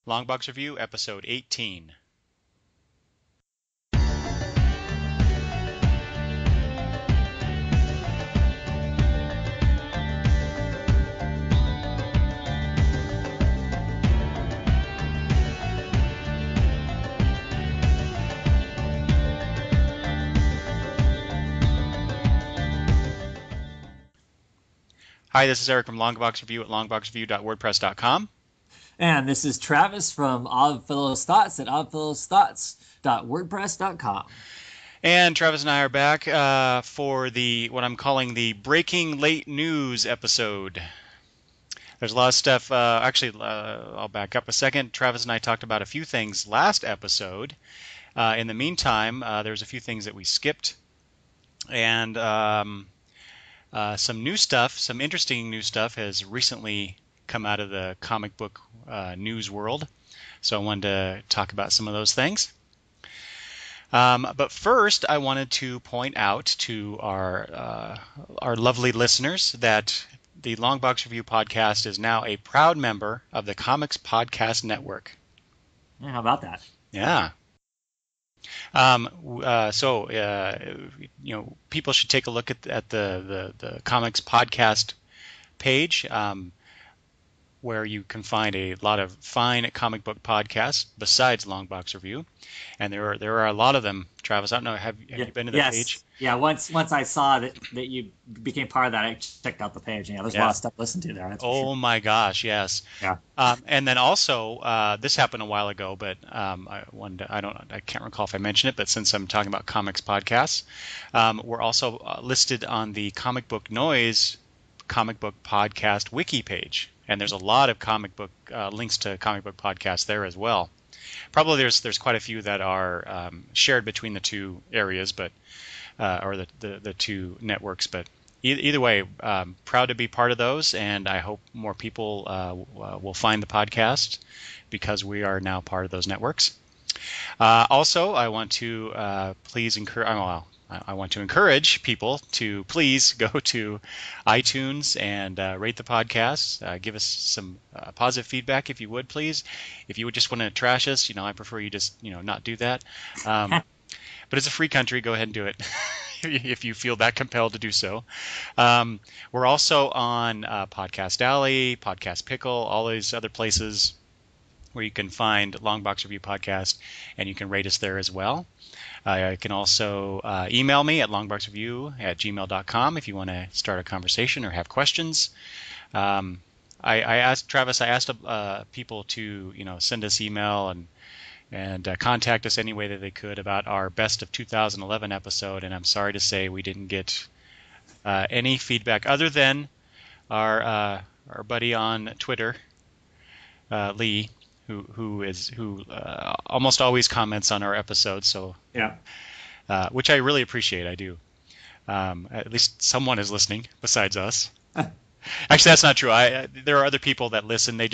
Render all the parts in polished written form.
Longbox Review, Episode 18. Hi, this is Eric from Longbox Review at longboxreview.wordpress.com. And this is Travis from Oddfellows Thoughts at oddfellowsthoughts.wordpress.com. And Travis and I are back for what I'm calling the Breaking Late News episode. There's a lot of stuff. I'll back up a second. Travis and I talked about a few things last episode. In the meantime, there's a few things that we skipped. And some new stuff, some interesting new stuff has recently come out of the comic book news world. So I wanted to talk about some of those things. But first, I wanted to point out to our lovely listeners that the Longbox Review podcast is now a proud member of the Comics Podcast Network. Yeah, how about that? Yeah. People should take a look at the Comics Podcast page, where you can find a lot of fine comic book podcasts besides Longbox Review, and there are a lot of them. Travis, I don't know, have you been to the page? Yeah, once I saw that you became part of that, I checked out the page. Yeah, there's a lot of stuff to listen to there. That's for sure. My gosh, yes. Yeah. And then also, this happened a while ago, but I can't recall if I mentioned it, but since I'm talking about comics podcasts, we're also listed on the Comic Book Noise comic book podcast wiki page, and there's a lot of comic book links to comic book podcasts there as well. Probably there's quite a few that are shared between the two areas, but or the two networks. But either way, proud to be part of those, and I hope more people will find the podcast because we are now part of those networks. Also, I want to I want to encourage people to please go to iTunes and rate the podcast. Give us some positive feedback if you would, please. If you would just want to trash us, I prefer you just not do that. But it's a free country. Go ahead and do it if you feel that compelled to do so. We're also on Podcast Alley, Podcast Pickle, all these other places where you can find Longbox Review Podcast, and you can rate us there as well. You can also email me at longboxreview@gmail.com if you want to start a conversation or have questions. I asked people to send us email and contact us any way that they could about our best of 2011 episode, and I'm sorry to say we didn't get any feedback other than our buddy on Twitter, Lee, who almost always comments on our episodes. So yeah, which I really appreciate. I do. At least someone is listening besides us. Actually, that's not true. There are other people that listen. They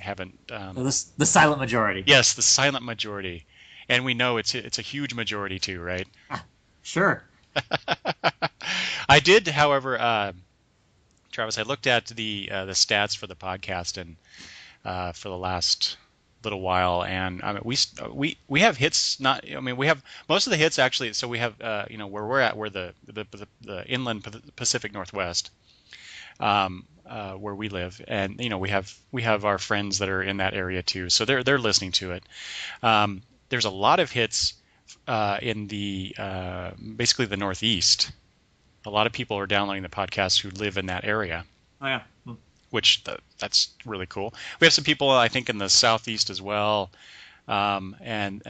haven't. The silent majority. Yes, the silent majority, and we know it's a huge majority too, right? Sure. I did, however, Travis. I looked at the stats for the podcast and for the last little while, and we have hits. We have most of the hits actually. So we have where we're at, we're the inland Pacific Northwest. Where we live, and we have our friends that are in that area too, so they're listening to it. There's a lot of hits in the basically the Northeast. A lot of people are downloading the podcast who live in that area. Oh yeah. Which that's really cool. We have some people I think in the Southeast as well, and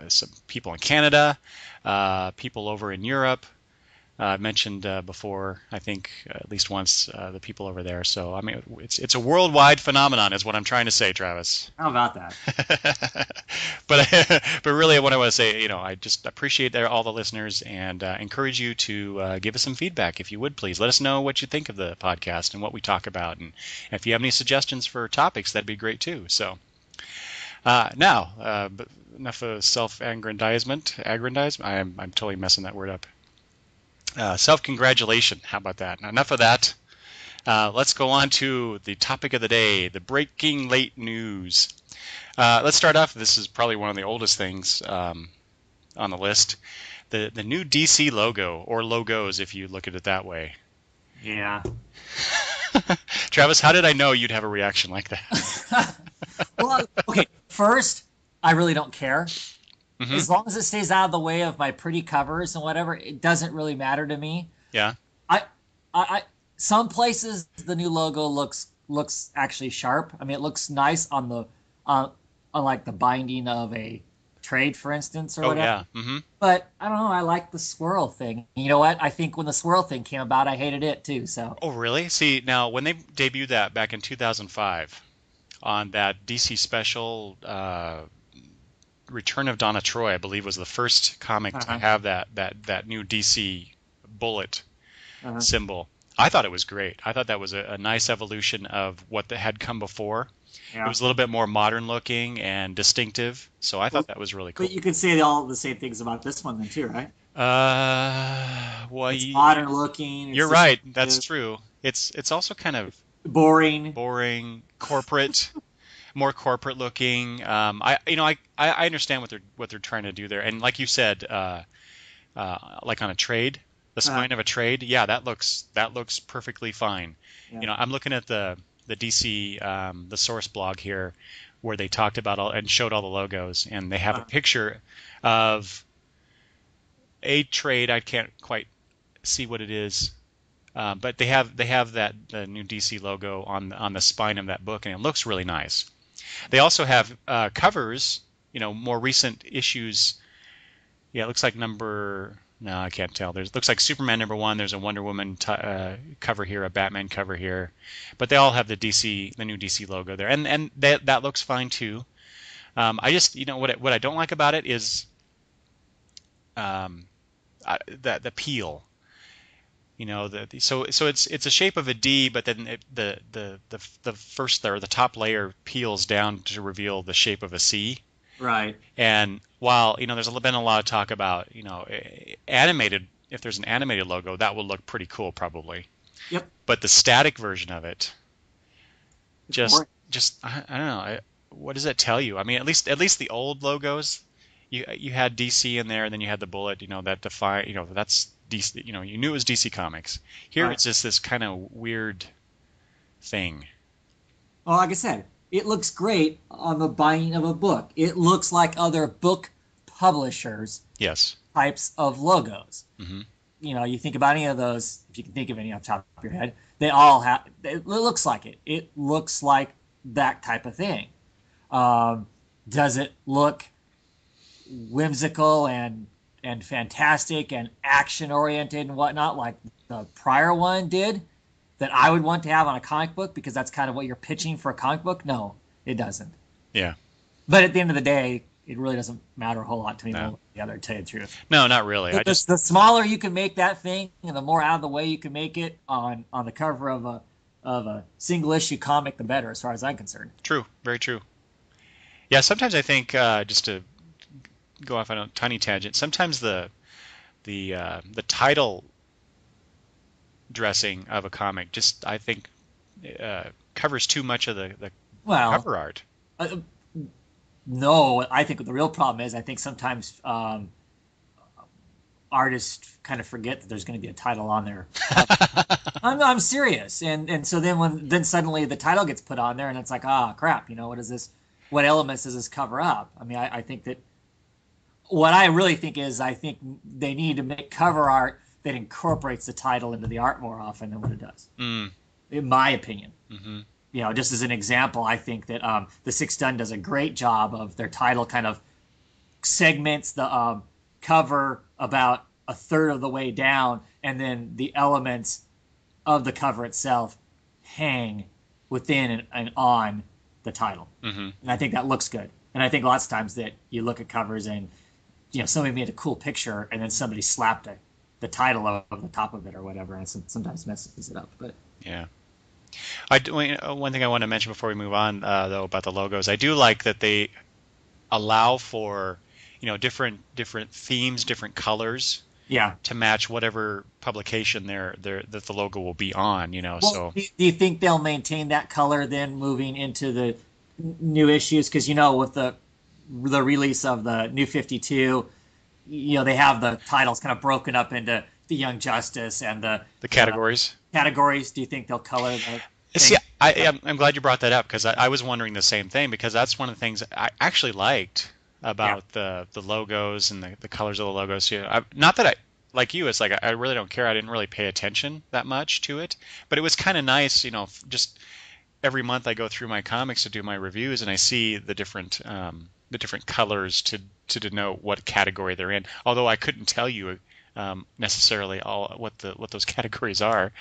some people in Canada, people over in Europe. I mentioned before, I think at least once, the people over there. So it's a worldwide phenomenon, is what I'm trying to say, Travis. How about that? but really, what I want to say, I just appreciate all the listeners and encourage you to give us some feedback, if you would, please. Let us know what you think of the podcast and what we talk about, and if you have any suggestions for topics, that'd be great too. So now, but enough of self-aggrandizement. I'm totally messing that word up. Self-congratulation. How about that? Now, enough of that. Let's go on to the topic of the day, the breaking late news. Let's start off. This is probably one of the oldest things on the list. The new DC logo, or logos if you look at it that way. Yeah. Travis, how did I know you'd have a reaction like that? Well, okay. First, I really don't care. Mm-hmm. As long as it stays out of the way of my pretty covers and whatever, it doesn't really matter to me. Yeah. I some places the new logo looks actually sharp. I mean, it looks nice on the on like the binding of a trade, for instance, or whatever. Yeah. Mm-hmm. But I don't know. I like the squirrel thing. You know what? I think when the squirrel thing came about, I hated it too. So. Oh, really? See, now when they debuted that back in 2005 on that DC special. Return of Donna Troy, I believe, was the first comic to have that new DC bullet symbol. I thought it was great. I thought that was a nice evolution of what had come before. Yeah. It was a little bit more modern looking and distinctive, so I thought that was really cool. But you could say all the same things about this one then too, right? Well, it's modern looking. You're right. That's true. It's also kind of boring, corporate. More corporate looking. I understand what they're trying to do there, and like you said, like on a trade, the spine of a trade, yeah, that looks perfectly fine. Yeah. I'm looking at the DC the source blog here, where they talked about and showed all the logos, and they have a picture of a trade. I can't quite see what it is. But they have the new DC logo on the spine of that book, and it looks really nice. They also have covers, more recent issues. Yeah, it looks like no, I can't tell. Looks like Superman #1. There's a Wonder Woman cover here, a Batman cover here, but they all have the new DC logo there, and that looks fine too. I just, what I don't like about it is the peel. So it's a shape of a D, but then the first or the top layer peels down to reveal the shape of a C. Right. And while there's been a lot of talk about animated, if there's an animated logo, that will look pretty cool probably. Yep. But the static version of it, just I don't know. What does that tell you? I mean, at least the old logos, you had DC in there, and then you had the bullet. That define. That's DC, you knew it was DC Comics. Here it's just this kind of weird thing. Well, like I said, it looks great on the binding of a book. It looks like other book publishers' types of logos. Mm-hmm. You think about any of those, if you can think of any off the top of your head, they all have. It looks like it. It looks like that type of thing. Does it look whimsical and fantastic and action oriented and whatnot like the prior one did that I would want to have on a comic book, because that's kind of what you're pitching for a comic book? No, it doesn't. Yeah. But at the end of the day, it really doesn't matter a whole lot to me one way or the other, to tell you the truth. No, not really. The smaller you can make that thing and the more out of the way you can make it on the cover of a single issue comic, the better, as far as I'm concerned. True. Very true. Yeah, sometimes I think, just to go off on a tiny tangent, sometimes the title dressing of a comic just, I think, covers too much of the cover art. No, I think the real problem is, I think sometimes artists kind of forget that there's going to be a title on there. I'm serious, and so then suddenly the title gets put on there, and it's like, crap, what is this? What elements does this cover up? I mean, I think that. What I really think is, I think they need to make cover art that incorporates the title into the art more often than what it does. In my opinion. Mm-hmm. Just as an example, I think that the Sixth Done does a great job of their title kind of segments the cover about a third of the way down, and then the elements of the cover itself hang within and on the title. Mm-hmm. And I think that looks good. And I think lots of times that you look at covers and somebody made a cool picture and then somebody slapped the title of the top of it or whatever, and it sometimes messes it up. But yeah, one thing I want to mention before we move on, though, about the logos, I do like that they allow for different themes, different colors Yeah. to match whatever publication that the logo will be on. Well, So do you think they'll maintain that color then moving into the new issues? Because with the release of the New 52, they have the titles kind of broken up into the Young Justice and the categories. categories. Do you think they'll color the See, thing? I'm glad you brought that up because I was wondering the same thing, because that's one of the things I actually liked Yeah. about the logos and the colors of the logos. Not that I like you. It's like I really don't care. I didn't really pay attention that much to it, but it was kind of nice. Just every month I go through my comics to do my reviews, and I see the different colors to denote what category they're in. Although I couldn't tell you necessarily all what those categories are.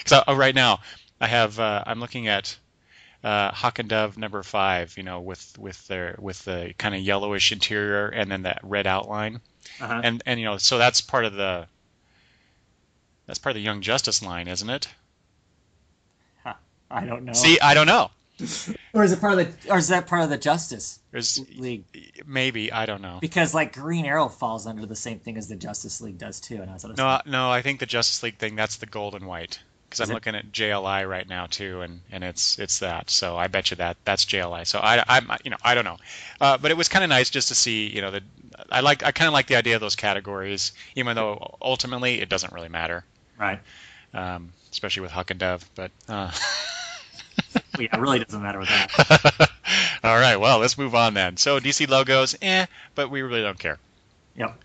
So right now I have I'm looking at Hawk and Dove number 5, with the kind of yellowish interior and then that red outline, Uh-huh. and so that's part of the Young Justice line, isn't it? Huh. I don't know. See, I don't know. Or is that part of the Justice There's League? maybe, I don't know. Because like Green Arrow falls under the same thing as the Justice League does too, and that's what I was No, I think the Justice League thing, that's the gold and white. Because Is I'm it? looking at JLI right now too, and it's that. So I bet you that's JLI. So I don't know, but it was kind of nice just to see that I kind of like the idea of those categories, even though ultimately it doesn't really matter, Right. especially with Huck and Dove. But Well, yeah, it really doesn't matter with that. all right, well, let's move on then. So DC logos, but we really don't care. Yep.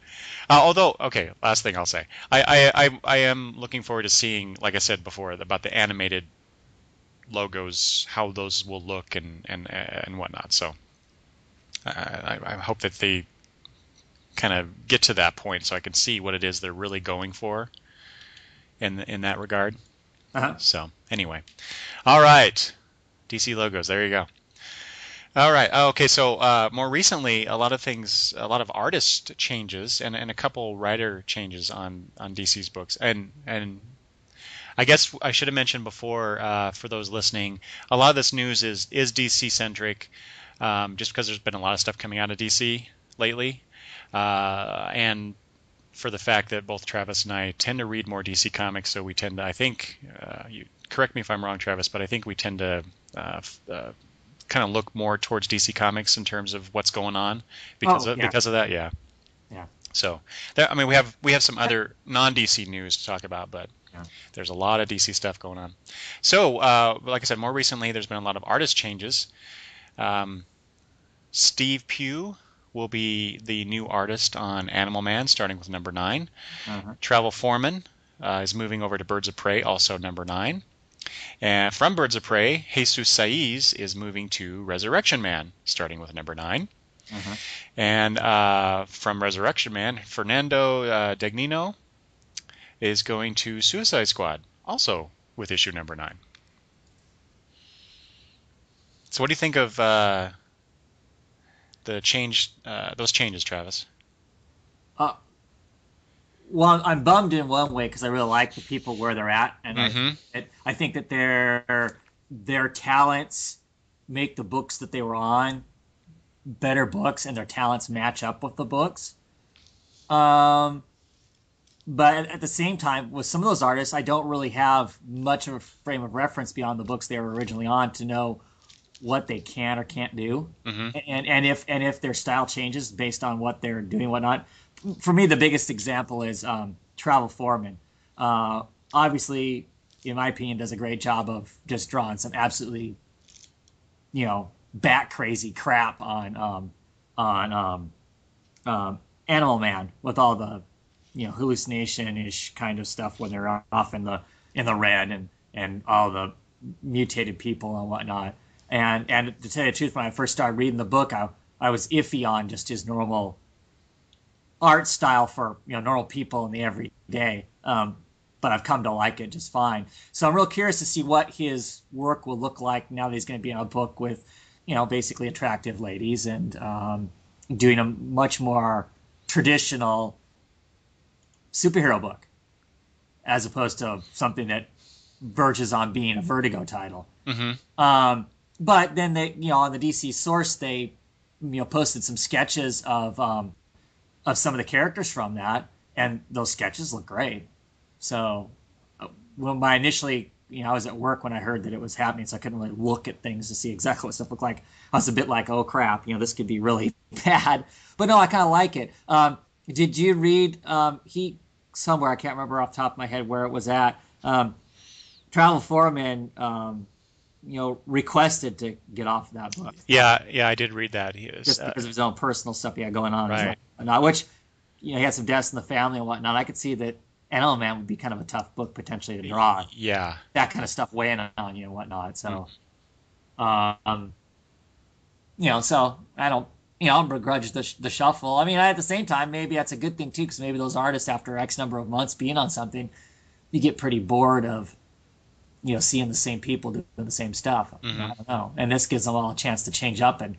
Although, okay, last thing I'll say, I am looking forward to seeing, like I said before, about the animated logos, how those will look and whatnot. So I hope that they kind of get to that point so I can see what it is they're really going for in that regard. Uh-huh. So anyway, all right, DC logos. There you go. All right. Okay. So more recently, a lot of artist changes and a couple writer changes on DC's books. And I guess I should have mentioned before, for those listening, a lot of this news is DC centric, just because there's been a lot of stuff coming out of DC lately, and for the fact that both Travis and I tend to read more DC comics, so we tend to, I think, you correct me if I'm wrong, Travis, but I think we tend to kind of look more towards DC Comics in terms of what's going on because of that. Yeah. Yeah. So I mean, we have some other non-DC news to talk about, but there's a lot of DC stuff going on. So like I said, more recently there's been a lot of artist changes. Steve Pugh will be the new artist on Animal Man, starting with number 9. Uh-huh. Travel Foreman is moving over to Birds of Prey, also number 9. And from Birds of Prey, Jesus Saiz is moving to Resurrection Man, starting with number 9. Uh-huh. And from Resurrection Man, Fernando Dagnino is going to Suicide Squad, also with issue number 9. So what do you think of those changes, Travis? Well, I'm bummed in one way because I really like the people where they're at, and I think that their talents make the books that they were on better books, and their talents match up with the books. But at the same time, with some of those artists, I don't really have much of a frame of reference beyond the books they were originally on to know what they can or can't do, and if their style changes based on what they're doing and whatnot. For me, the biggest example is Travel Foreman. Obviously, in my opinion, does a great job of just drawing some absolutely, bat crazy crap on Animal Man with all the, hallucination-ish kind of stuff when they're off in the red and all the mutated people and whatnot. And to tell you the truth, when I first started reading the book, I was iffy on just his normal art style for normal people in the everyday, but I've come to like it just fine. So I'm real curious to see what his work will look like now that he's going to be in a book with basically attractive ladies and doing a much more traditional superhero book as opposed to something that verges on being a Vertigo title. But then they on the DC source they posted some sketches of some of the characters from that, and those sketches look great. So when I initially, I was at work when I heard that it was happening, so I couldn't really look at things to see exactly what stuff looked like. I was a bit like, oh crap, this could be really bad. But no, I kind of like it. Did you read he somewhere, I can't remember off the top of my head where it was at. Travel Foreman, requested to get off that book. Yeah, I did read that. He was, just because of his own personal stuff he had going on. Right. Which, he had some deaths in the family and whatnot. I could see that Animal Man would be kind of a tough book potentially to draw. Yeah. That kind of stuff weighing on you and whatnot. So, so I don't, I don't begrudge the shuffle. I mean, at the same time, maybe that's a good thing too, because maybe those artists, after X number of months being on something, you get pretty bored of, seeing the same people doing the same stuff. Mm-hmm. I don't know. And this gives them all a chance to change up. And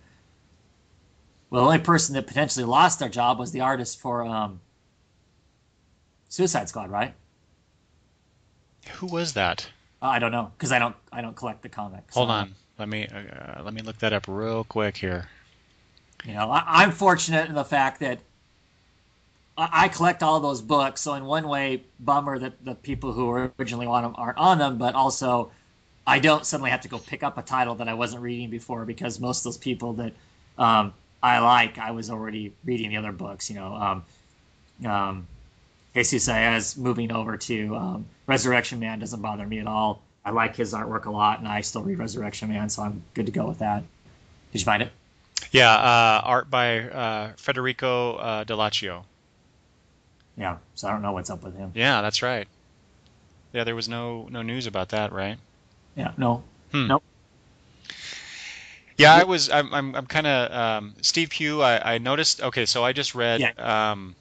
well, the only person that potentially lost their job was the artist for Suicide Squad, right? Who was that? I don't know, because I don't collect the comics. Hold on, let me look that up real quick here. I'm fortunate in the fact that I collect all those books, so in one way, bummer that the people who originally want them aren't on them, but also I don't suddenly have to go pick up a title that I wasn't reading before, because most of those people that I was already reading the other books. Jesus Saez moving over to Resurrection Man doesn't bother me at all. I like his artwork a lot, and I still read Resurrection Man, so I'm good to go with that. Did you find it? Yeah, art by Federico Dell'Accio. Yeah, so I don't know what's up with him. Yeah, that's right. Yeah, there was no news about that, right? Yeah, no. Nope. Yeah, I'm kind of Steve Pugh. I noticed. Okay, so I just read Animal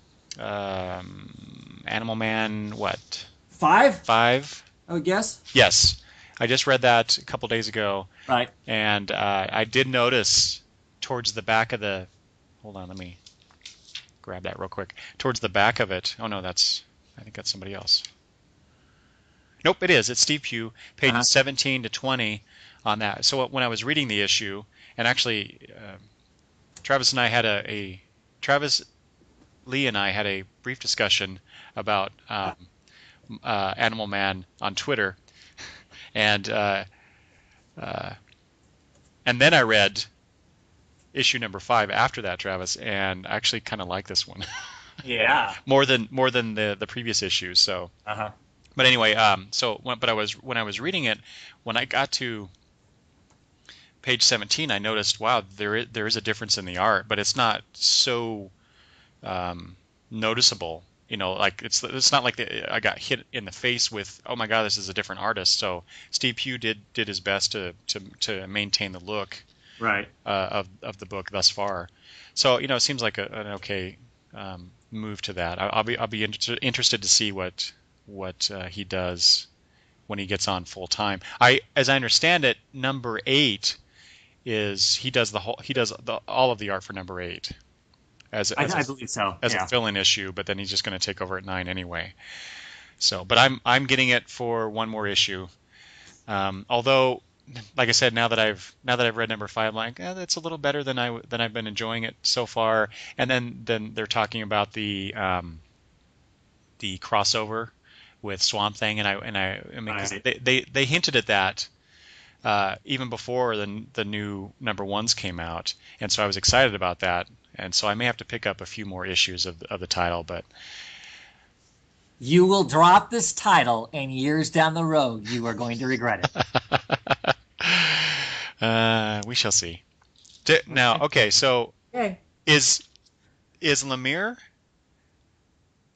Man. What? 5? 5. I would guess. Yes, I just read that a couple days ago. Right. And I did notice towards the back of the. Hold on, let me grab that real quick. Towards the back of it. Oh no, I think that's somebody else. Nope, it is. It's Steve Pugh, pages 17 to 20 on that. So when I was reading the issue, and actually, Travis Lee and I had a brief discussion about Animal Man on Twitter, and then I read issue number 5 after that, Travis, and I actually kind of like this one. Yeah. more than the previous issues. So. But anyway, when I was reading it, when I got to page 17, I noticed, wow, there is a difference in the art, but it's not so noticeable. Like it's not like I got hit in the face with, oh my God, this is a different artist. So Steve Pugh did his best to maintain the look right of the book thus far. So it seems like an okay move to that. I'll be interested to see what he does when he gets on full time. As I understand it, number 8 is he does all of the art for number 8 I believe so as a fill-in issue, but then he's just going to take over at 9 anyway. So, but I'm getting it for one more issue. Although, like I said, now that I've read number 5, I'm like, that's a little better than I've been enjoying it so far. And then they're talking about the crossover with Swamp Thing, and I mean, 'cause they hinted at that even before the new number 1s came out, and so I was excited about that, and so I may have to pick up a few more issues of the title, but you will drop this title, and years down the road, you are going to regret it. We shall see. Now, okay, so is Lemire?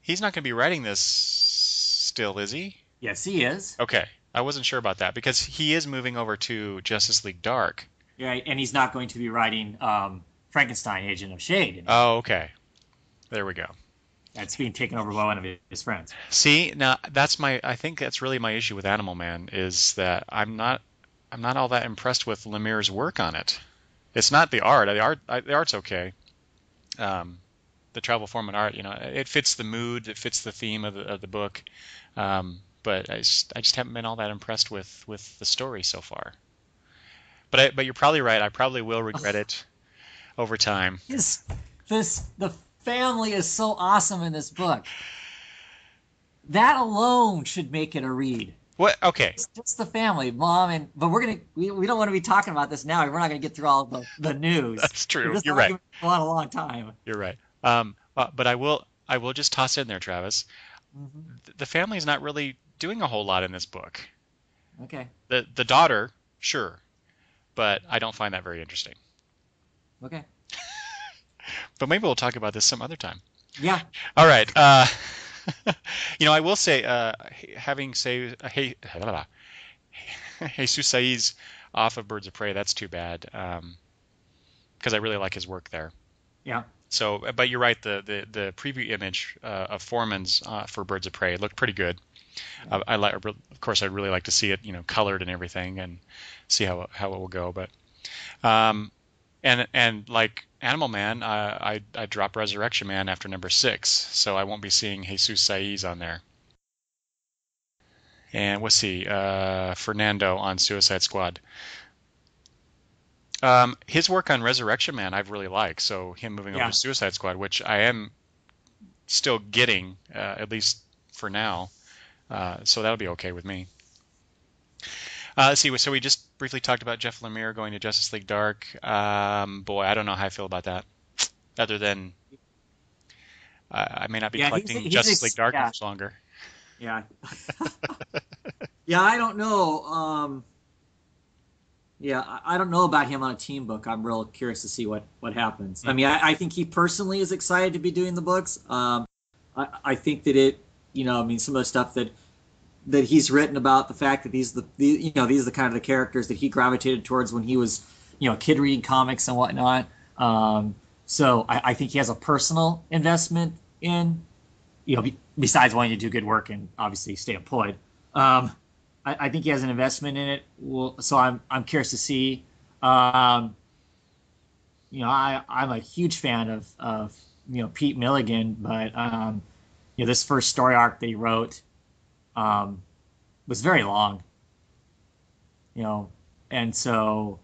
He's not going to be writing this still, is he? Yes, he is. Okay. I wasn't sure about that because he is moving over to Justice League Dark. Yeah, and he's not going to be writing Frankenstein, Agent of S.H.I.E.L.D. anymore. Oh, okay. There we go. That's being taken over by one of his friends. See, now I think that's really my issue with Animal Man is that I'm not all that impressed with Lemire's work on it. It's not the art. The art's okay. The Travel Foreman art, it fits the mood, it fits the theme of the book, but I just haven't been all that impressed with the story so far. But you're probably right. I probably will regret it over time. The family is so awesome in this book. that alone should make it a read. What? Okay, It's just the family, mom, but we don't want to be talking about this now. We're not gonna get through all the news. that's true. This You're right. argument will go on a long time. You're right. But I will just toss it in there, Travis. Hmm. The family's not really doing a whole lot in this book. Okay. The daughter, sure, but I don't find that very interesting. Okay. But maybe we'll talk about this some other time. Yeah. All right. I will say, having say, hey, Jesus Saiz off of Birds of Prey, that's too bad, because I really like his work there. Yeah. So, but you're right. The preview image of Foreman's for Birds of Prey looked pretty good. Yeah. I like, of course, I'd really like to see it, colored and everything, and see how it will go. But, and like Animal Man, I dropped Resurrection Man after number 6, so I won't be seeing Jesus Saiz on there. And we'll see, Fernando on Suicide Squad. His work on Resurrection Man I've really liked, so him moving over Yeah. to Suicide Squad, which I am still getting, at least for now, so that'll be okay with me. Let's see, so we just briefly talked about Jeff Lemire going to Justice League Dark. Boy, I don't know how I feel about that, other than I may not be Yeah. collecting Justice League Dark Yeah. much longer. Yeah. Yeah. I don't know. Yeah, I don't know about him on a team book. I'm real curious to see what happens. I mean, I think he personally is excited to be doing the books. I think that I mean, some of the stuff that he's written about the fact that these are the kind of the characters that he gravitated towards when he was, a kid reading comics and whatnot. So I think he has a personal investment in, besides wanting to do good work and obviously stay employed. I think he has an investment in it. So I'm curious to see. I'm a huge fan of Pete Milligan, but this first story arc that he wrote was very long. And so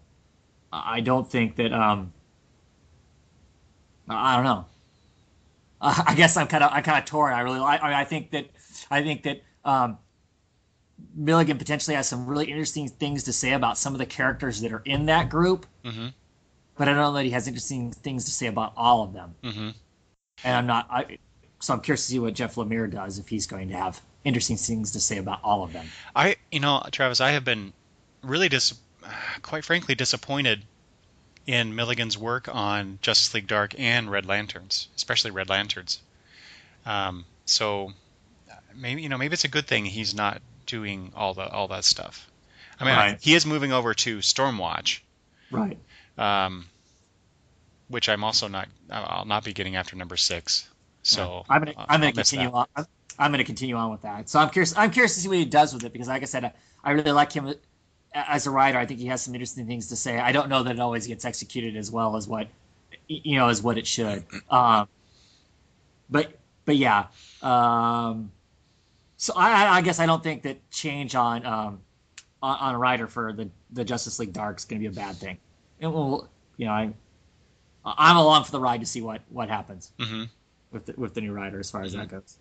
I don't think that I don't know. I guess I'm kind of torn. I think that Milligan potentially has some really interesting things to say about some of the characters that are in that group, Mm-hmm. but I don't know that he has interesting things to say about all of them. Mm-hmm. And so I'm curious to see what Jeff Lemire does if he's going to have interesting things to say about all of them. Travis, I have been really quite frankly disappointed in Milligan's work on Justice League Dark and Red Lanterns, especially Red Lanterns. So maybe it's a good thing he's not doing all that stuff. I mean, Right. he is moving over to Stormwatch, Right. which I'll not be getting after number 6. So I'm gonna I'll miss continue that. on. I'm gonna continue on with that. So I'm curious to see what he does with it, because, like I said, I really like him as a writer. I think he has some interesting things to say. I don't know that it always gets executed as well as what it should. But yeah. So I guess I don't think that change on a writer for the Justice League Dark is going to be a bad thing. It will, I'm along for the ride to see what happens Mm-hmm. with the new writer as far as that goes.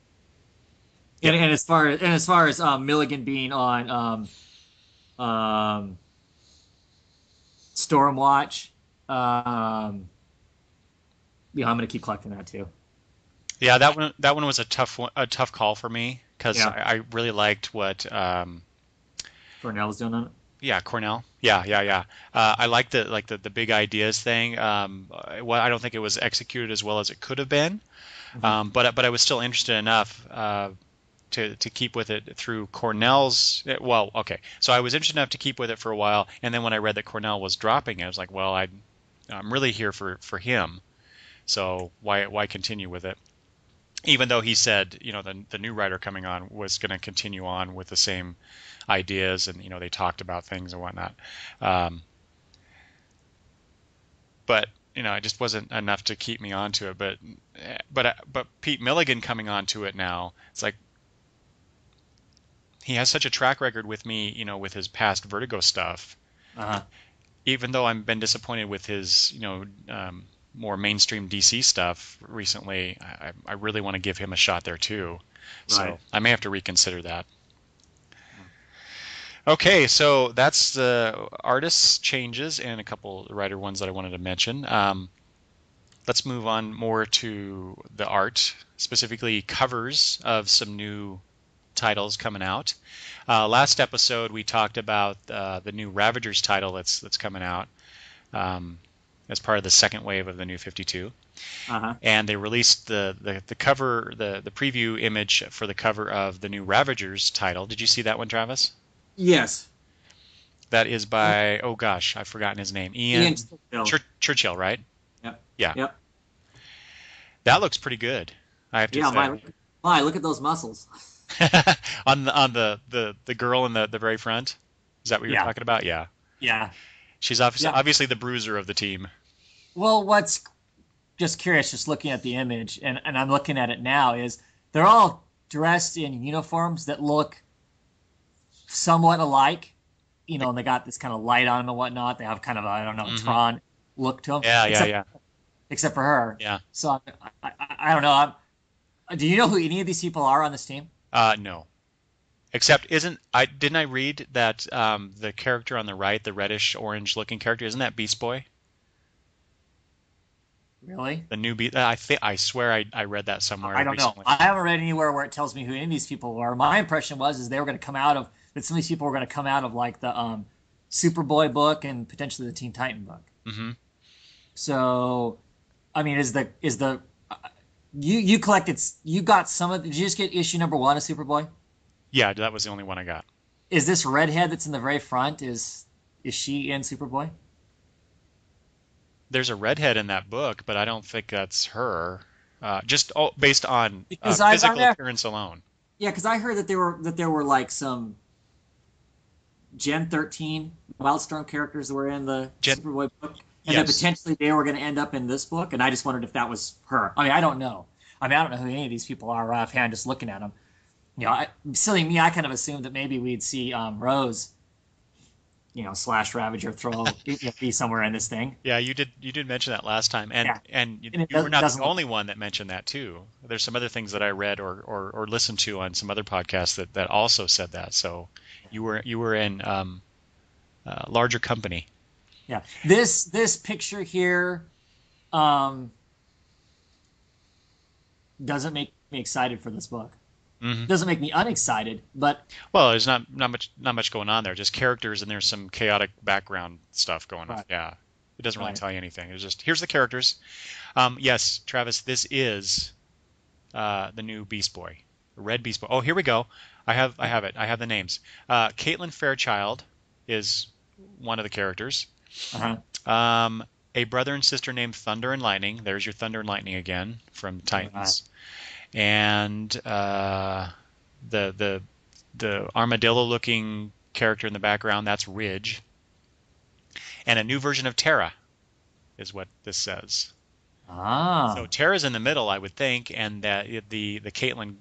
Yeah. And as far as Milligan being on Stormwatch, I'm going to keep collecting that too. Yeah, that one was a tough call for me, because Yeah. I really liked what Cornell's doing on it. yeah, Cornell. Yeah. I liked the big ideas thing. Well, I don't think it was executed as well as it could have been, Mhm. but I was still interested enough to keep with it through Cornell's. Well, okay, so I was interested enough to keep with it for a while, and then when I read that Cornell was dropping it, I was like, well, I'm really here for him, so why continue with it? Even though he said, the new writer coming on was going to continue on with the same ideas, and they talked about things and whatnot, but it just wasn't enough to keep me onto it. But Pete Milligan coming onto it now, it's like he has such a track record with me, with his past Vertigo stuff. Uh-huh. Even though I've been disappointed with his, more mainstream DC stuff recently, I really want to give him a shot there too. So I may have to reconsider that. Okay, so that's the artist's changes and a couple writer ones that I wanted to mention. Let's move on more to the art, specifically covers of some new titles coming out. Last episode we talked about the new Ravagers title that's coming out as part of the second wave of the New 52. And they released the cover, the preview image for the cover of the new Ravagers title. Did you see that one, Travis? Yes. That is by, oh gosh, I've forgotten his name. Ian Churchill, right? Yep. Yeah. Yep. That looks pretty good, I have to say. My, look at those muscles. on the girl in the very front? Is that what you're talking about? Yeah. Yeah. She's obviously the bruiser of the team. Well, what's just curious, just looking at the image, and I'm looking at it now, is they're all dressed in uniforms that look somewhat alike. You know, and they got this kind of light on them and whatnot. They have kind of a, I don't know, Tron look to them. Yeah. Except for her. Yeah. So I don't know. Do you know who any of these people are on this team? No. Except didn't I read that the character on the right, the reddish orange looking character, isn't that Beast Boy? Really? The new Beast. I swear I read that somewhere. I don't know. I haven't read anywhere where it tells me who any of these people were. My impression was they were going to come out of that. Some of these people were going to come out of like the Superboy book and potentially the Teen Titan book. Mm-hmm. So, I mean, you collected? You got some of? Did you just get issue number 1 of Superboy? Yeah, that was the only one I got. Is this redhead that's in the very front? Is she in Superboy? There's a redhead in that book, but I don't think that's her. Just based on physical appearance alone. Yeah, because I heard that there were like some Gen 13 Wildstorm characters that were in the Superboy book, and that potentially they were going to end up in this book. And I just wondered if that was her. I mean, I don't know. I don't know who any of these people are offhand. Just looking at them, you know, silly me, I kind of assumed that maybe we'd see Rose, you know, / Ravager be somewhere in this thing. Yeah, you did mention that last time, and you were not the only one that mentioned that too. There's some other things that I read or listened to on some other podcasts that also said that. So you were in larger company. Yeah, this picture here doesn't make me excited for this book. Mm-hmm. Doesn't make me unexcited, but there's not much going on there. Just characters, and there's some chaotic background stuff going on. Yeah, it doesn't really tell you anything. It's just here's the characters. Yes, Travis, this is the new Beast Boy, Red Beast Boy. Oh, here we go. I have it. I have the names. Caitlin Fairchild is one of the characters. Uh-huh. A brother and sister named Thunder and Lightning. There's your Thunder and Lightning again from Titans. And the armadillo-looking character in the background, that's Ridge. And a new version of Terra is what this says. So Terra's in the middle, I would think, and the Caitlin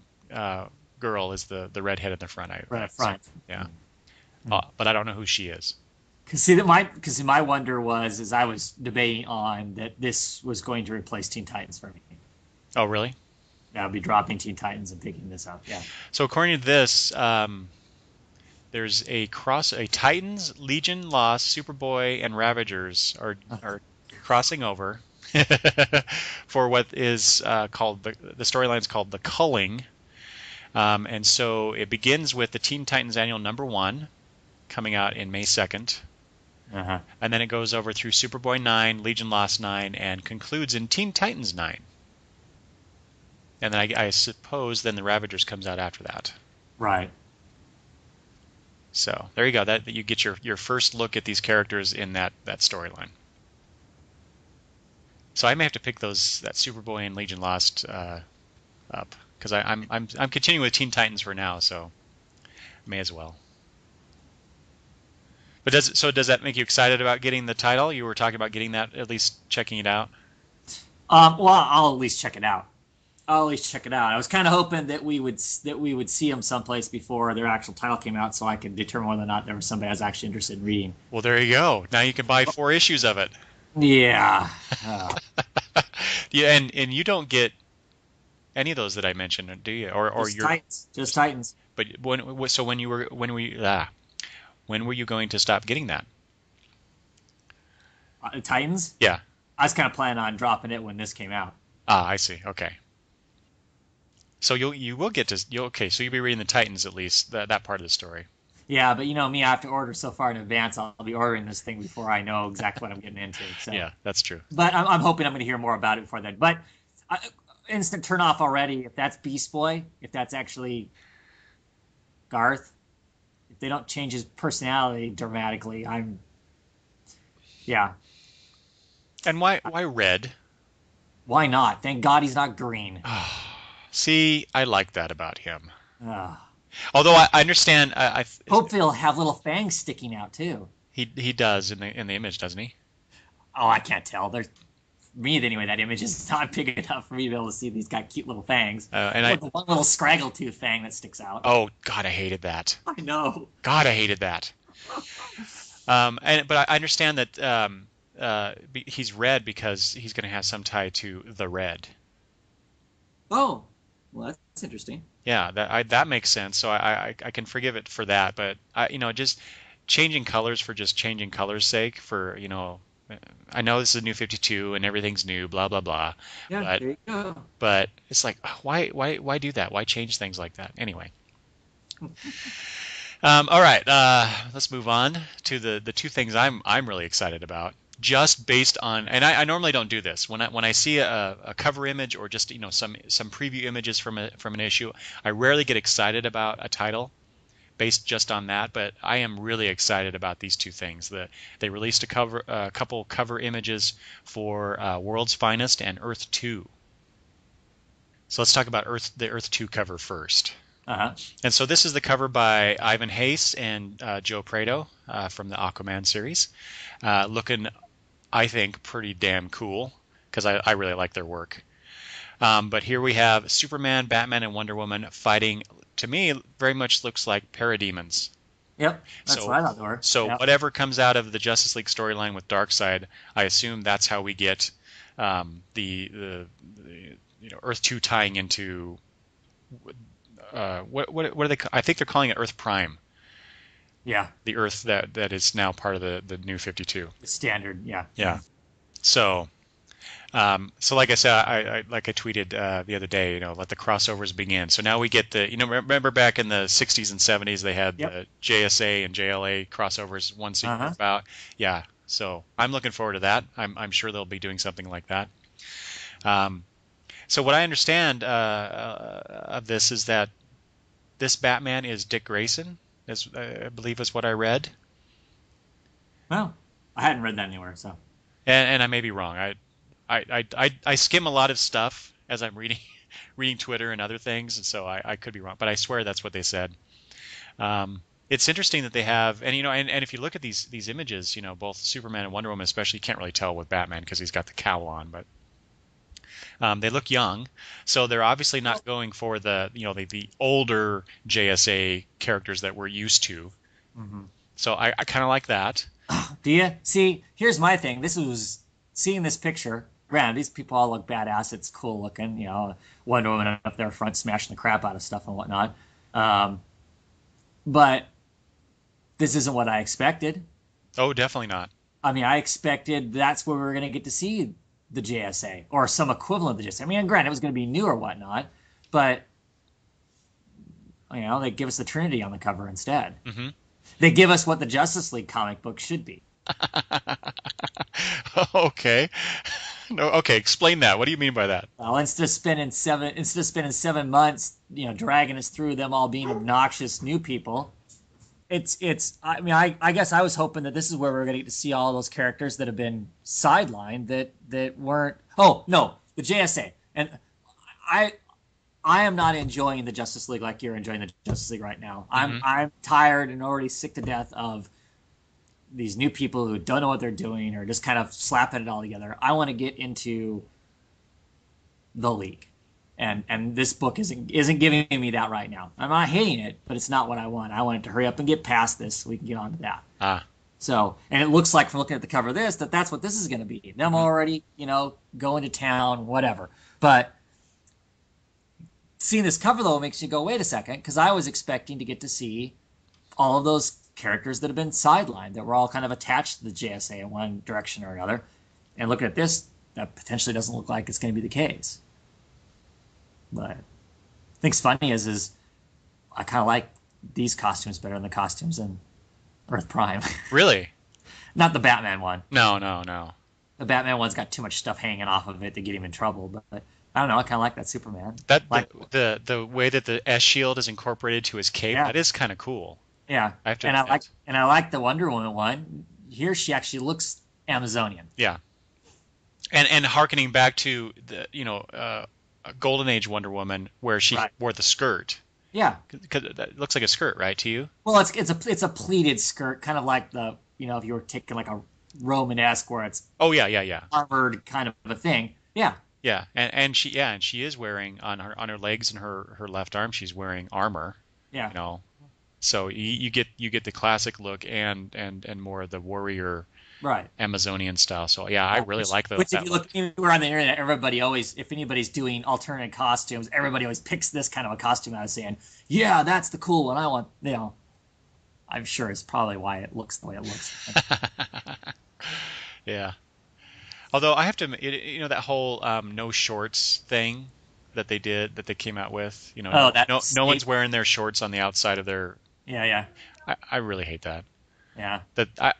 girl is the redhead in the front. Front. Yeah. But I don't know who she is. Because my wonder was, as I was debating on that this was going to replace Teen Titans for me. Oh, really? I would be dropping Teen Titans and picking this up. Yeah. So according to this, there's a Titans, Legion, Lost, Superboy, and Ravagers are crossing over for what is called the storyline's called The Culling, and so it begins with the Teen Titans Annual #1 coming out in May 2nd. Uh-huh. And then it goes over through Superboy 9, Legion Lost 9, and concludes in Teen Titans 9. And then I suppose then the Ravagers comes out after that. Right. So there you go. That you get your first look at these characters in that storyline. So I may have to pick that Superboy and Legion Lost up because I'm continuing with Teen Titans for now, so I may as well. But does that make you excited about getting the title? You were talking about getting that, at least checking it out. Well, I'll at least check it out. I was kind of hoping that we would see them someplace before their actual title came out, so I could determine whether or not there was somebody I was actually interested in reading. Well, there you go. Now you can buy 4 issues of it. Yeah. Yeah, and you don't get any of those that I mentioned, do you? Or Just you're Titans. Just Titans. but when were you going to stop getting that? Titans. Yeah. I was kind of planning on dropping it when this came out. Ah, I see. Okay. So you will get to okay. So you'll be reading the Titans at least that part of the story. Yeah, but you know me, I have to order so far in advance. I'll be ordering this thing before I know exactly what I'm getting into. So, Yeah, that's true. but I'm hoping I'm going to hear more about it before then. But instant turn off already. If that's Beast Boy, if that's actually Garth, if they don't change his personality dramatically, yeah. And why red? Why not? Thank God he's not green. See, I like that about him. Ugh. Although I understand, Hopefully he'll have little fangs sticking out too. he does in the image, doesn't he? Oh, I can't tell. There's me anyway. That image is not big enough for me to be able to see these got cute little fangs. The one little scraggle tooth fang that sticks out. Oh God, I hated that. I know. God, I hated that. But I understand that he's red because he's going to have some tie to the red. Oh, well, that's interesting. Yeah, that makes sense. So I can forgive it for that. But just changing colors for just changing colors' sake. I know this is a new 52 and everything's new, blah blah blah. Yeah, but, there you go. But it's like, why do that? Why change things like that? Anyway. All right, let's move on to the two things I'm really excited about. Just based on, and I normally don't do this when I see a cover image or just some preview images from an issue, I rarely get excited about a title based just on that. But I am really excited about these two things. They released a couple cover images for World's Finest and Earth-2. So let's talk about the Earth-2 cover first. Uh-huh. And so this is the cover by Ivan Hayes and Joe Prado from the Aquaman series, looking, I think, pretty damn cool because I really like their work. But here we have Superman, Batman, and Wonder Woman fighting. To me, very much looks like parademons. Yep, that's what I thought they were. So whatever comes out of the Justice League storyline with Darkseid, I assume that's how we get the Earth-2 tying into. What are they? I think they're calling it Earth Prime. Yeah. The Earth that is now part of the new 52. The standard, yeah. Yeah. So like I said, I tweeted the other day, let the crossovers begin. So now we get remember back in the 60s and 70s they had the JSA and JLA crossovers one scene about. Yeah. So I'm looking forward to that. I'm sure they'll be doing something like that. So what I understand of this is that this Batman is Dick Grayson, I believe is what I read. Well, I hadn't read that anywhere, so. And I may be wrong. I skim a lot of stuff as I'm reading Twitter and other things, and so I could be wrong, but I swear that's what they said. It's interesting that they have, and if you look at these images, both Superman and Wonder Woman especially, you can't really tell with Batman because he's got the cowl on, but they look young, so they're obviously not going for the older JSA characters that we're used to. Mm-hmm. So I kind of like that. Do you? See, here's my thing. This was seeing this picture. Granted, these people all look badass. It's cool looking. Wonder Woman up there front smashing the crap out of stuff and whatnot. But this isn't what I expected. Oh, definitely not. I mean, I expected that's where we were going to get to see the JSA or some equivalent of the JSA. I mean, granted, it was going to be new or whatnot, but they give us the Trinity on the cover instead. Mm-hmm. They give us what the Justice League comic book should be. Okay. No. Okay. Explain that. What do you mean by that? Well, instead of spending 7 months, dragging us through them all being obnoxious new people, it's. I mean, I guess I was hoping that this is where we're going to get to see all those characters that have been sidelined that weren't. Oh no, the JSA, and I am not enjoying the Justice League like you're enjoying the Justice League right now. Mm-hmm. I'm tired and already sick to death of these new people who don't know what they're doing or just kind of slapping it all together. I want to get into the League, and this book isn't giving me that right now. I'm not hating it, but it's not what I want. I want it to hurry up and get past this so we can get on to that. So, and it looks like from looking at the cover of this that's what this is going to be. Them already, going to town, whatever. But seeing this cover though makes you go, wait a second, because I was expecting to get to see all of those characters that have been sidelined, that were all kind of attached to the JSA in one direction or another. And looking at this, that potentially doesn't look like it's going to be the case. But I think it's funny is I kind of like these costumes better than the costumes in Earth Prime. Really? Not the Batman one. No, no, no. The Batman one's got too much stuff hanging off of it to get him in trouble. But I don't know. I kind of like that Superman. That like the way that the S shield is incorporated to his cape, Yeah. That is kind of cool. Yeah, I have to and admit. I like the Wonder Woman one. Here she actually looks Amazonian. Yeah, and harkening back to the Golden Age Wonder Woman where she Right. wore the skirt, Yeah. because that looks like a skirt, right, to you? Well, it's a pleated skirt, kind of like the if you were taking like a Romanesque where it's Oh yeah. armored kind of a thing. Yeah. Yeah, and she is wearing on her legs and her left arm, she's wearing armor. Yeah. You know, so you get the classic look and more of the warrior Right. Amazonian style. So yeah, I really like those. Which if you look anywhere on the internet, everybody always, if anybody's doing alternate costumes, everybody always picks this kind of a costume out of saying, yeah, that's the cool one. I want, I'm sure it's probably why it looks the way it looks. Yeah. Although I have to, that whole no shorts thing that they came out with. No one's wearing their shorts on the outside of their. Yeah. I really hate that. Yeah.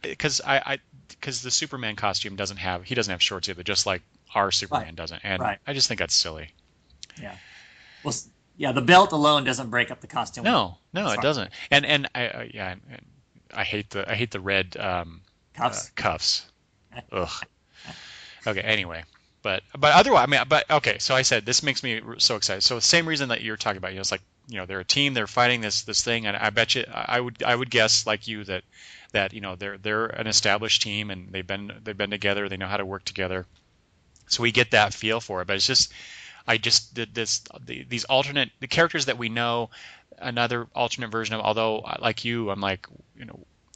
Because the Superman costume doesn't have shorts either, just like our Superman doesn't, and I just think that's silly. Yeah. Well, yeah, the belt alone doesn't break up the costume. No, it doesn't. And I hate the red cuffs. Ugh. Okay. Anyway, but otherwise, okay. So I said this makes me so excited. So the same reason that you're talking about, it's like they're a team, they're fighting this thing, and I bet you I would guess like you that they're an established team and they've been together, they know how to work together. So we get that feel for it, but it's just I just did these alternate the characters that we know, another alternate version of. Although like you, I'm like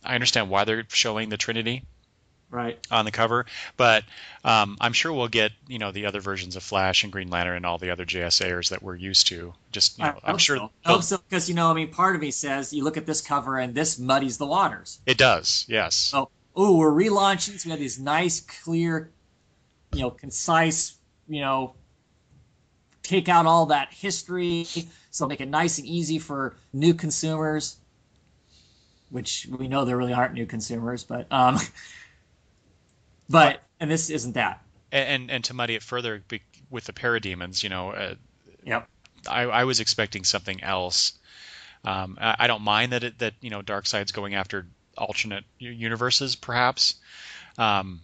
I understand why they're showing the Trinity. Right. On the cover, but I'm sure we'll get the other versions of Flash and Green Lantern and all the other JSAers that we're used to. Just I'm sure. I hope so, because part of me says you look at this cover and this muddies the waters. It does, yes. So we're relaunching, so we have these nice, clear, concise, take out all that history, so make it nice and easy for new consumers, which we know there really aren't new consumers, but. And this isn't that. And to muddy it further with the parademons, Yep. I was expecting something else. I don't mind that Darkseid's going after alternate universes, perhaps, because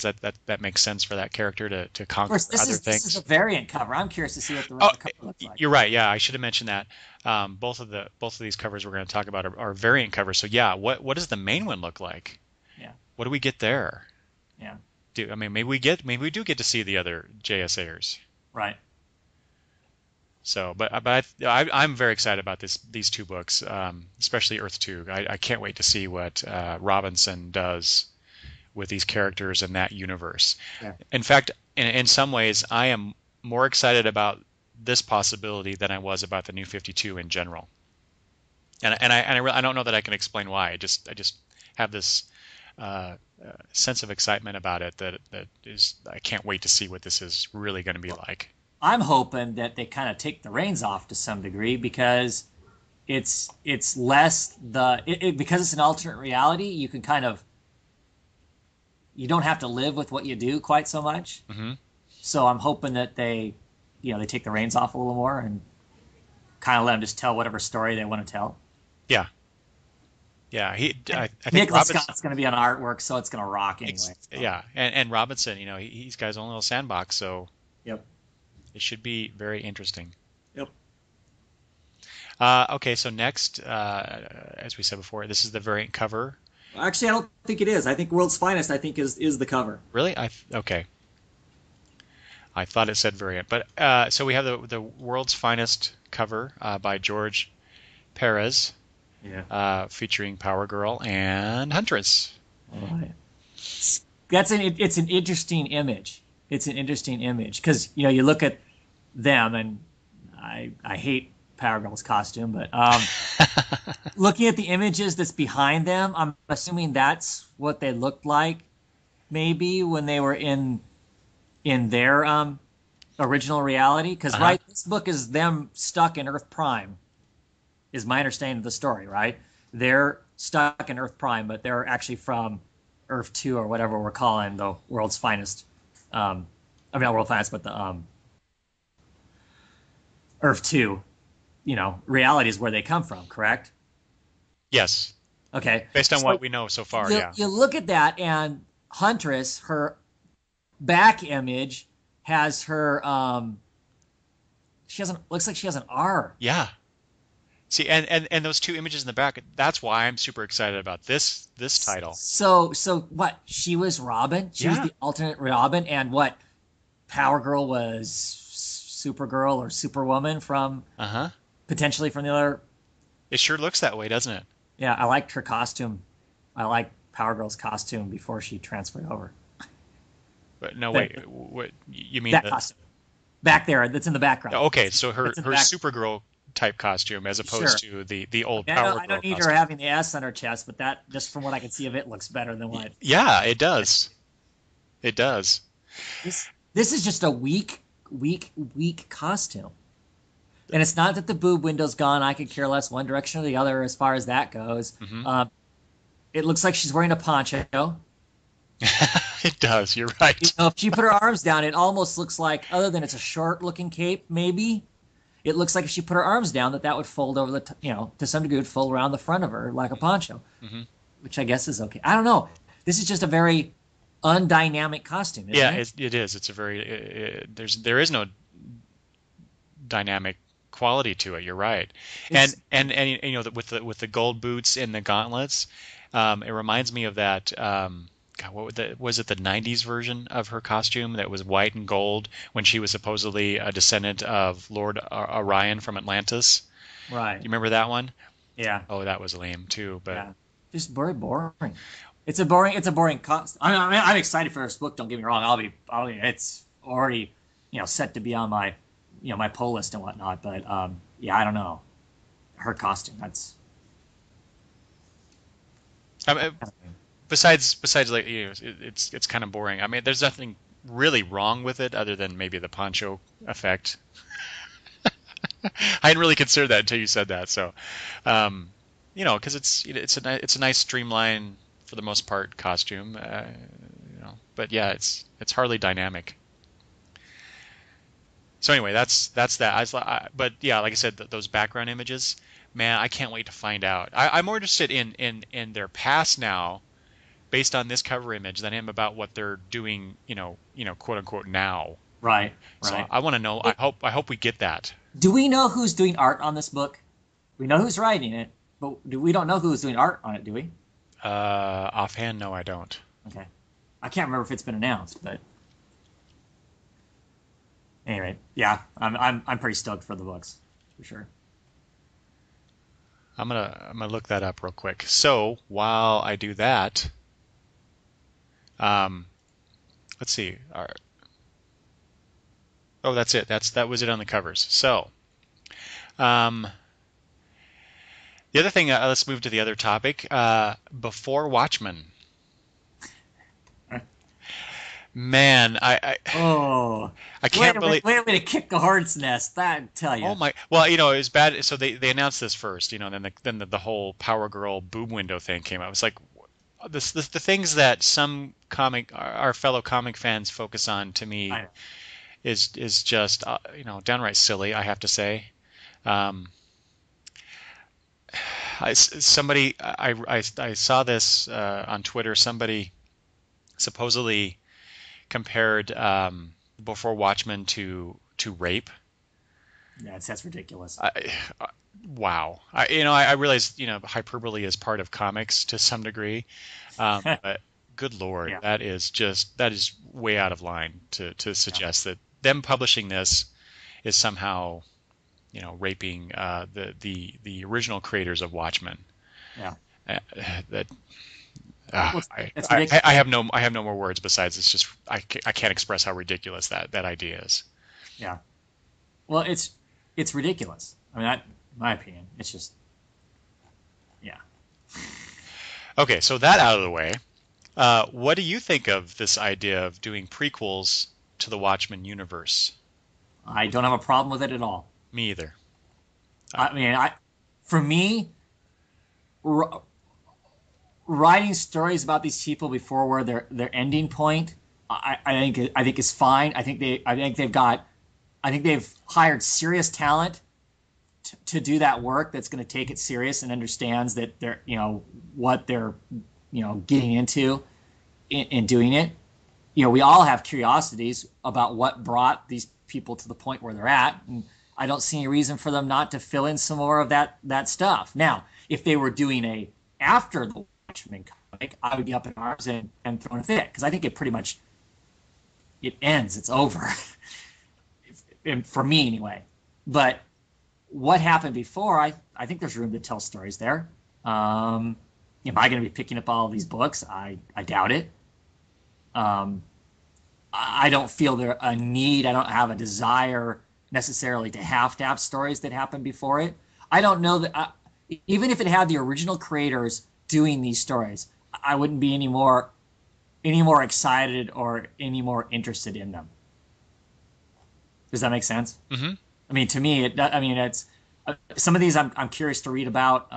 that makes sense for that character to conquer other things. This is a variant cover. I'm curious to see what the rest of the cover looks like. You're right. Yeah, I should have mentioned that. Both of these covers we're going to talk about are variant covers. So yeah, what does the main one look like? Yeah. What do we get there? Yeah. Maybe we do get to see the other JSAers. Right. So, but I'm very excited about these two books, especially Earth-2. I can't wait to see what Robinson does with these characters in that universe. Yeah. In fact, in some ways, I am more excited about this possibility than I was about the New 52 in general. And I don't know that I can explain why. I just have this sense of excitement about it that is I can't wait to see what this is really going to be like. I'm hoping that they kind of take the reins off to some degree, because it's less because it's an alternate reality. You can you don't have to live with what you do quite so much. Mm-hmm. So I'm hoping that they take the reins off a little more and kind of let them just tell whatever story they want to tell. Yeah. Yeah, I think Nicholas Scott's going to be on artwork, so it's going to rock anyway. So. Yeah, and Robinson, he's got his own little sandbox, so yep, it should be very interesting. Yep. Okay, so next, as we said before, this is the variant cover. Actually, I don't think it is. I think World's Finest, is the cover. Really? Okay. I thought it said variant, but so we have the World's Finest cover by George Perez. Yeah. Featuring Power Girl and Huntress. Right. It's an interesting image. It's an interesting image because you look at them and I hate Power Girl's costume, but looking at the images that's behind them, I'm assuming that's what they looked like maybe when they were in their original reality. Because right, this book is them stuck in Earth Prime, is my understanding of the story. Right, they're stuck in Earth Prime, but they're actually from Earth-2 or whatever we're calling the world's finest. I mean, not world finest, but the Earth-2. Reality is where they come from. Correct? Yes. Okay. Based on So what we know so far, yeah. You look at that, and Huntress, her back image has her. She has looks like she has an R. Yeah. See, and those two images in the back, that's why I'm super excited about this title. So what? She was Robin. She was Yeah. the alternate Robin, and what? Power Girl was Supergirl or Superwoman from potentially from the other. It sure looks that way, doesn't it? Yeah, I liked her costume. I liked Power Girl's costume before she transferred over. But no, wait. What you mean? That costume back there that's in the background. Okay, so her Supergirl type costume as opposed to the old Power Girl. I don't need her having the S on her chest, but that just from what I can see of it looks better than what. Yeah, it does. It does. This is just a weak costume. And it's not that the boob window's gone. I could care less one direction or the other as far as that goes. It looks like she's wearing a poncho. It does. You're right. If she put her arms down, it almost looks like, other than it's a short-looking cape, maybe, it looks like if she put her arms down, that would fold over to some degree, would fold around the front of her like a poncho, which I guess is okay. I don't know. This is just a very undynamic costume. Isn't it? It is. It's a very there is no dynamic quality to it. You're right. And with the gold boots and the gauntlets, it reminds me of that. God, was it the 90s version of her costume that was white and gold when she was supposedly a descendant of Lord Orion from Atlantis? Right. You remember that one? Yeah. Oh, that was lame too. But yeah. Just very boring. It's a boring costume. I mean, I'm excited for this book. Don't get me wrong. It's already set to be on my my pull list and whatnot. But yeah, I don't know. Her costume. That's. Besides, like it's kind of boring. I mean, there's nothing really wrong with it other than maybe the poncho effect. I hadn't really considered that until you said that. So, because it's a nice streamlined, for the most part, costume. But yeah, it's hardly dynamic. So anyway, that's that. But yeah, like I said, those background images, man, I can't wait to find out. I'm more interested in their past now, based on this cover image, than I am about what they're doing, quote unquote now. Right. So I want to know. I hope we get that. Do we know who's doing art on this book? We know who's writing it, but we don't know who's doing art on it, do we? Offhand, no, I don't. Okay. I can't remember if it's been announced, but anyway, yeah, I'm pretty stoked for the books, for sure. I'm gonna look that up real quick. So while I do that, let's see. Oh, that's it. That was it on the covers. So, the other thing. Let's move to the other topic. Before Watchmen. Man, I can't believe. Wait a minute, kick the hornet's nest. That I tell you. Oh my! Well, it was bad. So they announced this first, then the whole Power Girl boob window thing came out. It was like the things that our fellow comic fans focus on, to me, is just downright silly, I have to say. I saw this on Twitter. Somebody supposedly compared Before Watchmen to rape. Yeah, that's ridiculous. Wow. I realize hyperbole is part of comics to some degree, but good Lord, yeah. That is way out of line to suggest that them publishing this is somehow raping the original creators of Watchmen. Yeah. I have no more words besides it's just I can't express how ridiculous that idea is. Yeah. Well, it's ridiculous. I mean, in my opinion, it's just, yeah. Okay, so that out of the way, what do you think of this idea of doing prequels to the Watchmen universe? I don't have a problem with it at all. Me either. I, I mean, for me, r- writing stories about these people before where their ending point, I think is fine. I think they've hired serious talent to do that work that's going to take it serious and understands that they're what they're getting into in doing it. We all have curiosities about what brought these people to the point where they're at, and I don't see any reason for them not to fill in some more of that stuff. Now, if they were doing a after the Watchmen comic, I would be up in arms and throwing a fit because I think it pretty much it ends. It's over, for me anyway. But what happened before, I think there's room to tell stories there. Am I going to be picking up all of these books? I doubt it. I don't feel there a need. I don't have a desire necessarily to have stories that happened before it. I don't know that even if it had the original creators doing these stories, I wouldn't be any more excited or any more interested in them. Does that make sense? mm-hmm. I mean, to me, it's some of these I'm curious to read about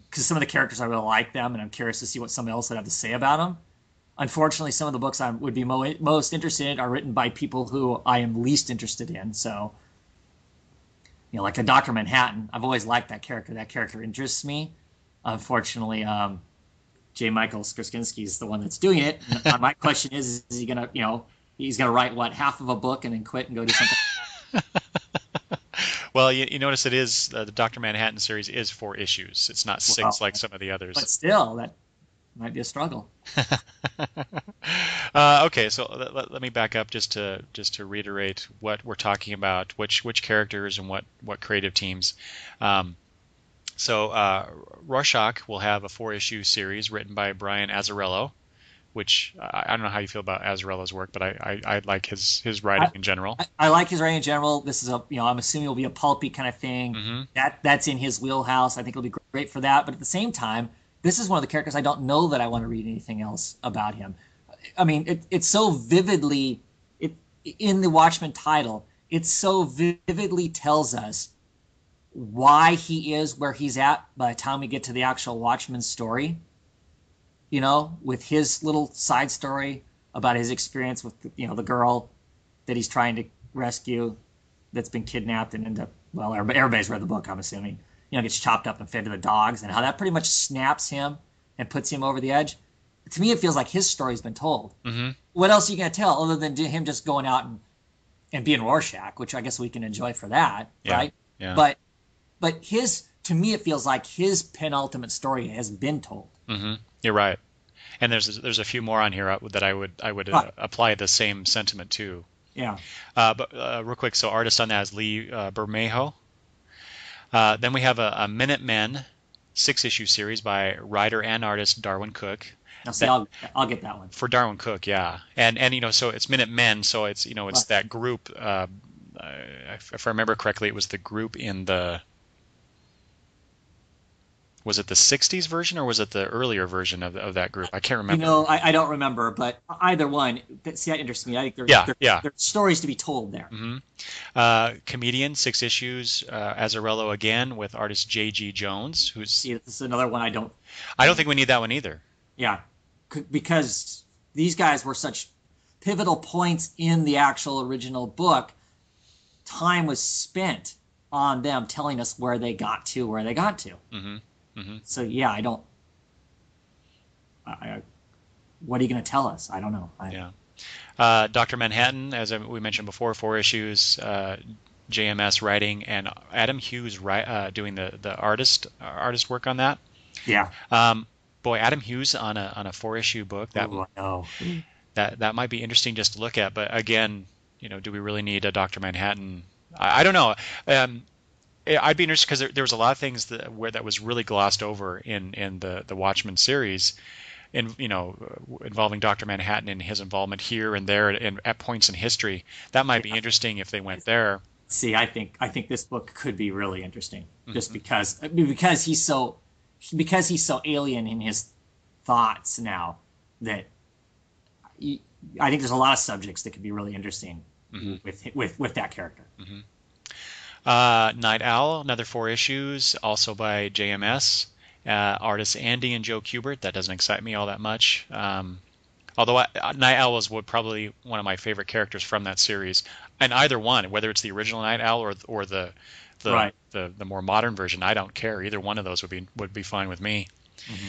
because some of the characters I really like them, and I'm curious to see what someone else would have to say about them. Unfortunately, some of the books I would be most interested in are written by people who I am least interested in. So, like a Dr. Manhattan, I've always liked that character. That character interests me. Unfortunately, J. Michael Straczynski is the one that's doing it. And my question is he gonna, he's gonna write half of a book and then quit and go do something? Well, you notice it is the Dr. Manhattan series is 4 issues. It's not 6 like some of the others. But still, that might be a struggle. Okay, so let me back up just to reiterate what we're talking about, which characters and what creative teams. So Rorschach will have a 4-issue series written by Brian Azzarello, which I don't know how you feel about Azzarello's work, but I like his writing in general. I like his writing in general. This is I'm assuming it'll be a pulpy kind of thing. Mm-hmm. That's in his wheelhouse. I think it'll be great for that. But at the same time, this is one of the characters I don't know that I want to read anything else about him. I mean, it's so vividly in the Watchmen title. It so vividly tells us why he is where he's at by the time we get to the actual Watchmen story. With his little side story about his experience with the girl that he's trying to rescue that's been kidnapped and end up, well, everybody's read the book, I'm assuming, gets chopped up and fed to the dogs, and how that pretty much snaps him and puts him over the edge. To me, it feels like his story's been told. Mm-hmm. What else are you going to tell other than him just going out and being Rorschach, which I guess we can enjoy for that, right? Yeah. But to me, it feels like his penultimate story has been told. Mm-hmm. You're right. And there's a few more on here that I would Right. apply the same sentiment to. Yeah. But real quick, so artist on that is Lee Bermejo. Then we have a Minutemen 6-issue series by writer and artist Darwin Cook. Now, see, I'll get that one. For Darwin Cook, yeah, and so it's Minutemen, so it's it's Right. that group. If I remember correctly, it was the group in the. Was it the 60s version or was it the earlier version of that group? I can't remember. I don't remember, but either one. See, that interests me. I think there's stories to be told there. Mm-hmm. Comedian 6 issues, Azzarello again with artist J.G. Jones, who's. See, this is another one I don't. I don't think we need that one either. Yeah, because these guys were such pivotal points in the actual original book. Time was spent on them telling us where they got to. Mm-hmm. Mm-hmm. So yeah, I don't. What are you going to tell us? I don't know. Yeah. Dr. Manhattan, as we mentioned before, 4 issues, JMS writing, and Adam Hughes doing the artist work on that. Yeah. Boy, Adam Hughes on a 4-issue book that might be interesting just to look at. But again, do we really need a Dr. Manhattan? I don't know. I'd be interested because there was a lot of things that was really glossed over in the Watchmen series, involving Dr. Manhattan and his involvement here and there and at points in history. That might be interesting if they went there. See, I think this book could be really interesting, just Hmm. because he's so alien in his thoughts now that he, I think there's a lot of subjects that could be really interesting Hmm. with that character. Hmm. Night Owl, another 4 issues, also by JMS. Artists Andy and Joe Kubert. That doesn't excite me all that much. Although Night Owl is probably one of my favorite characters from that series, and either one, whether it's the original Night Owl or Right. the more modern version, I don't care. Either one of those would be fine with me. Hmm.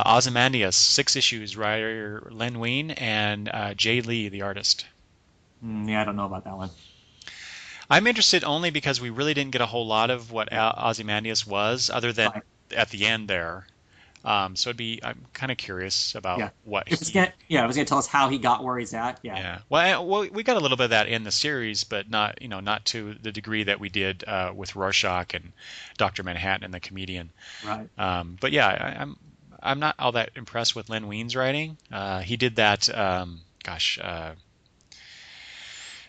Ozymandias, 6 issues, writer Len Wein and Jay Lee, the artist. Yeah, I don't know about that one. I'm interested only because we really didn't get a whole lot of what Ozymandias was, other than Right. at the end there. So I'm kind of curious about Yeah. what If it's he. gonna, yeah, it was gonna tell us how he got where he's at. Yeah. Yeah. Well, we got a little bit of that in the series, but not to the degree that we did with Rorschach and Dr. Manhattan and the Comedian. Right. But yeah, I'm not all that impressed with Len Wein's writing. He did that,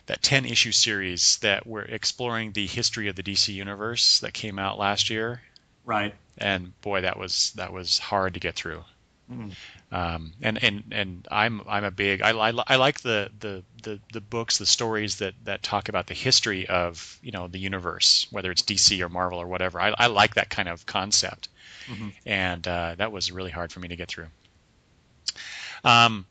that 10 issue series that were exploring the history of the DC universe that came out last year, Right. and boy, that was hard to get through. Mm. And I'm a big I like the books, the stories that talk about the history of the universe, whether it's DC or Marvel or whatever. I like that kind of concept, Hmm. and that was really hard for me to get through. Um,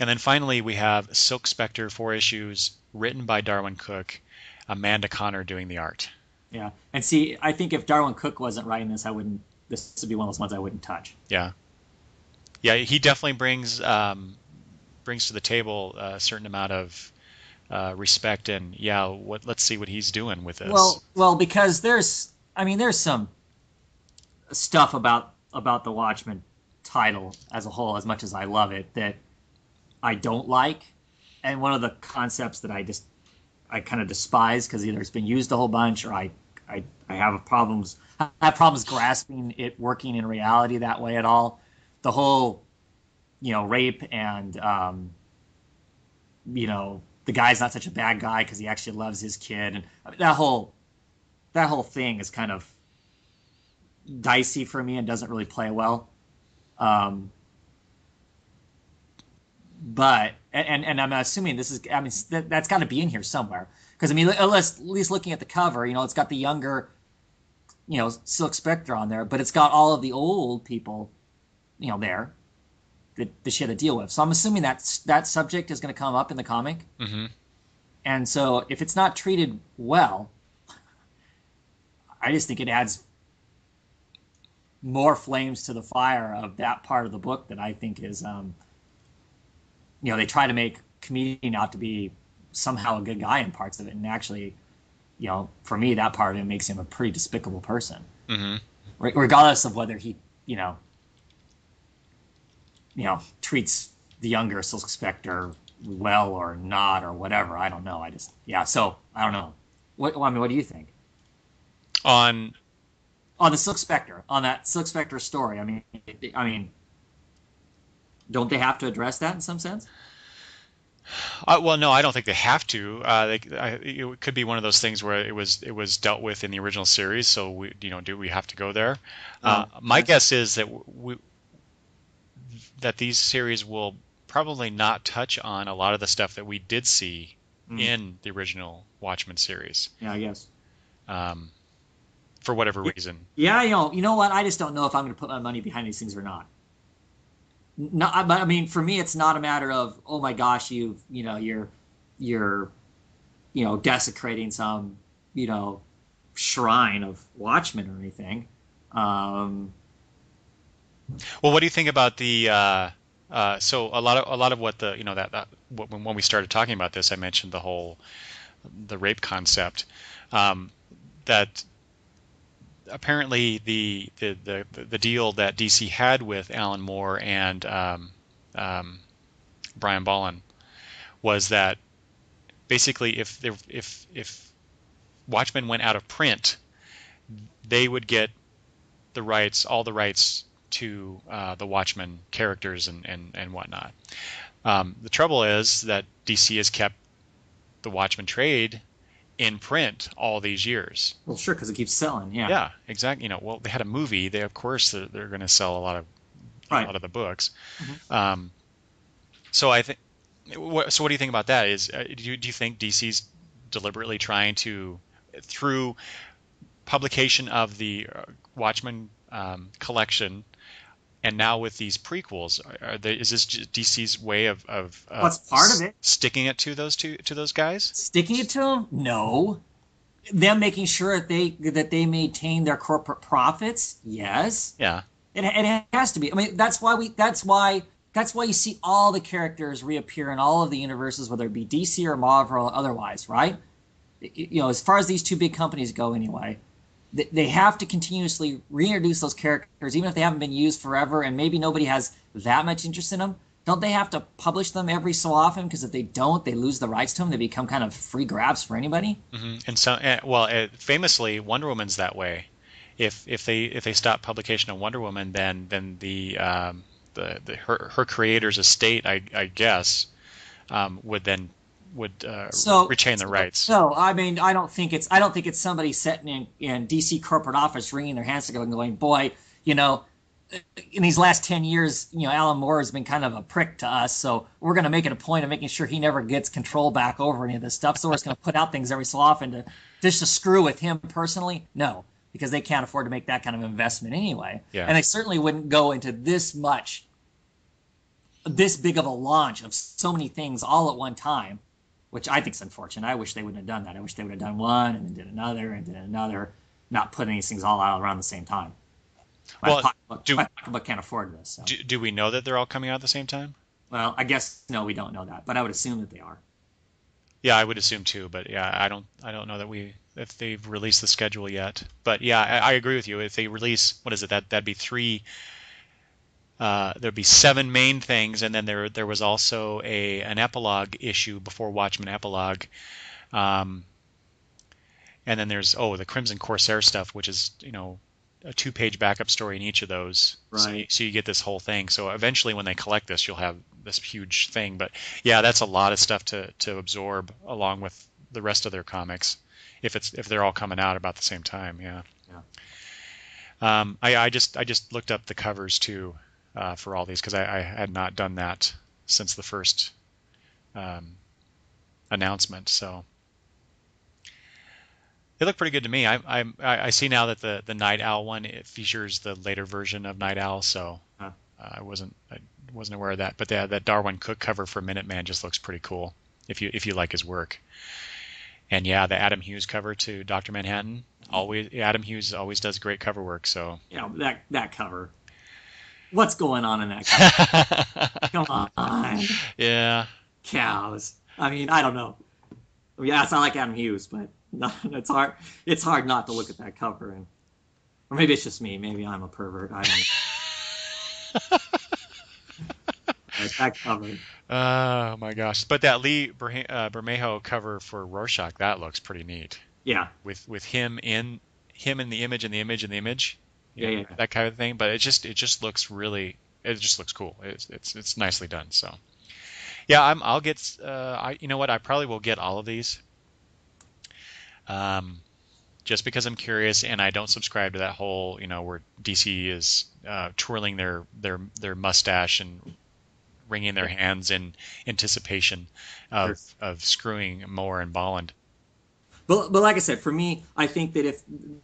and then finally we have Silk Spectre, 4 issues, written by Darwin Cook, Amanda Connor doing the art. Yeah. And see, I think if Darwin Cook wasn't writing this, I wouldn't. This would be one of those ones I wouldn't touch. Yeah, yeah, he definitely brings to the table a certain amount of respect, and yeah, let's see what he's doing with this. Well, because there's some stuff about the Watchmen title as a whole, as much as I love it, that I don't like, and one of the concepts that I kind of despise because either it's been used a whole bunch or I have problems grasping it working in reality that way at all. The whole rape and the guy's not such a bad guy because he actually loves his kid, and I mean, that whole thing is kind of dicey for me and doesn't really play well. Um, but and I'm assuming this is, I mean, that's got to be in here somewhere because I mean, at least looking at the cover, it's got the younger, Silk Spectre on there, but it's got all of the old people, there that she had to deal with. So I'm assuming that subject is going to come up in the comic, Hmm. and so if it's not treated well, I just think it adds more flames to the fire of that part of the book that I think is, they try to make comedian out to be somehow a good guy in parts of it, and actually, for me, that part of it makes him a pretty despicable person, Hmm. regardless of whether he, treats the younger Silk Spectre well or not or whatever. I don't know. So I don't know. What do you think On on the Silk Spectre, on that Silk Spectre story? I mean, don't they have to address that in some sense? well, no, I don't think they have to. It could be one of those things where it was dealt with in the original series, so do we have to go there? My Okay. guess is that these series will probably not touch on a lot of the stuff that we did see Mm, in the original Watchmen series, yeah, I guess. um, for whatever Yeah, reason. yeah, you know what? I just don't know if I'm going to put my money behind these things or not. Not, but I mean, for me, it's not a matter of, oh my gosh, you're desecrating some you know shrine of Watchmen or anything. Um, Well, what do you think about so a lot of what when we started talking about this, I mentioned the rape concept, um, that apparently the deal that DC had with Alan Moore and um, Brian Bolland was that basically if Watchmen went out of print, they would get all the rights to the Watchmen characters and whatnot. The trouble is that DC has kept the Watchmen trade in print all these years. Well, sure, because it keeps selling. Yeah. Yeah, exactly. Well, they had a movie. They of course they're going to sell a Right. lot of the books. Hmm. Um, so I think. So what do you think about that? Do you think DC's deliberately trying to, through publication of the Watchmen collection, and now with these prequels, is this DC's way of What's part of it? sticking it to those guys? Sticking it to them? No. Them making sure that they maintain their corporate profits? Yes. Yeah. It has to be. I mean, that's why you see all the characters reappear in all of the universes, whether it be DC or Marvel or otherwise, right? As far as these two big companies go, anyway, they have to continuously reintroduce those characters, even if they haven't been used forever, and maybe nobody has that much interest in them. Don't they have to publish them every so often? Because if they don't, they lose the rights to them. They become kind of free grabs for anybody. And so, well, famously, Wonder Woman's that way. If they stop publication of Wonder Woman, then her creator's estate, I guess, would retain the rights. So I mean, I don't think it's somebody sitting in DC corporate office wringing their hands together and going, boy, in these last 10 years, Alan Moore has been kind of a prick to us, so we're going to make it a point of making sure he never gets control back over any of this stuff. So we're just going to put out things every so often to screw with him personally. No, because they can't afford to make that kind of investment anyway. Yeah. And they certainly wouldn't go into this big of a launch of so many things all at one time, which I think is unfortunate. I wish they wouldn't have done that. I wish they would have done one and then did another and did another, not putting these things all out around the same time. My pocketbook can't afford this. So. Do we know that they're all coming out at the same time? Well, I guess no, we don't know that, but I would assume that they are. Yeah, I would assume too, but yeah, I don't know if they've released the schedule yet. But yeah, I agree with you. If they release, what is it? That'd be three. There'd be 7 main things, and then there was also an epilogue issue before Watchmen epilogue, and then there's the Crimson Corsair stuff, which is a 2-page backup story in each of those. Right. So you get this whole thing. So eventually, when they collect this, you'll have this huge thing. But yeah, that's a lot of stuff to absorb along with the rest of their comics, if they're all coming out about the same time. Yeah. Yeah. I just looked up the covers too. For all these, because I had not done that since the first announcement. So they look pretty good to me. I see now that the Night Owl one, it features the later version of Night Owl, so I wasn't aware of that. But that Darwin Cook cover for Minuteman just looks pretty cool if you like his work. And yeah, the Adam Hughes cover to Dr. Manhattan, Adam Hughes always does great cover work. So that cover. What's going on in that cover? Come on. Yeah. Cows. I mean, I don't know. I mean, yes, I like Adam Hughes, but it's hard. It's hard not to look at that cover, or maybe it's just me. Maybe I'm a pervert. I don't know. That cover. Oh my gosh! But that Lee Bermejo cover for Rorschach, that looks pretty neat. Yeah. With him in the image and the image and the image. Yeah. That kind of thing. But it just looks really. It just looks cool. It's nicely done. So. Yeah, I'll get. You know what? I probably will get all of these. Just because I'm curious, and I don't subscribe to that whole, where DC is twirling their mustache and wringing their hands in anticipation of screwing Moore and Bolland. But like I said, for me, I think that if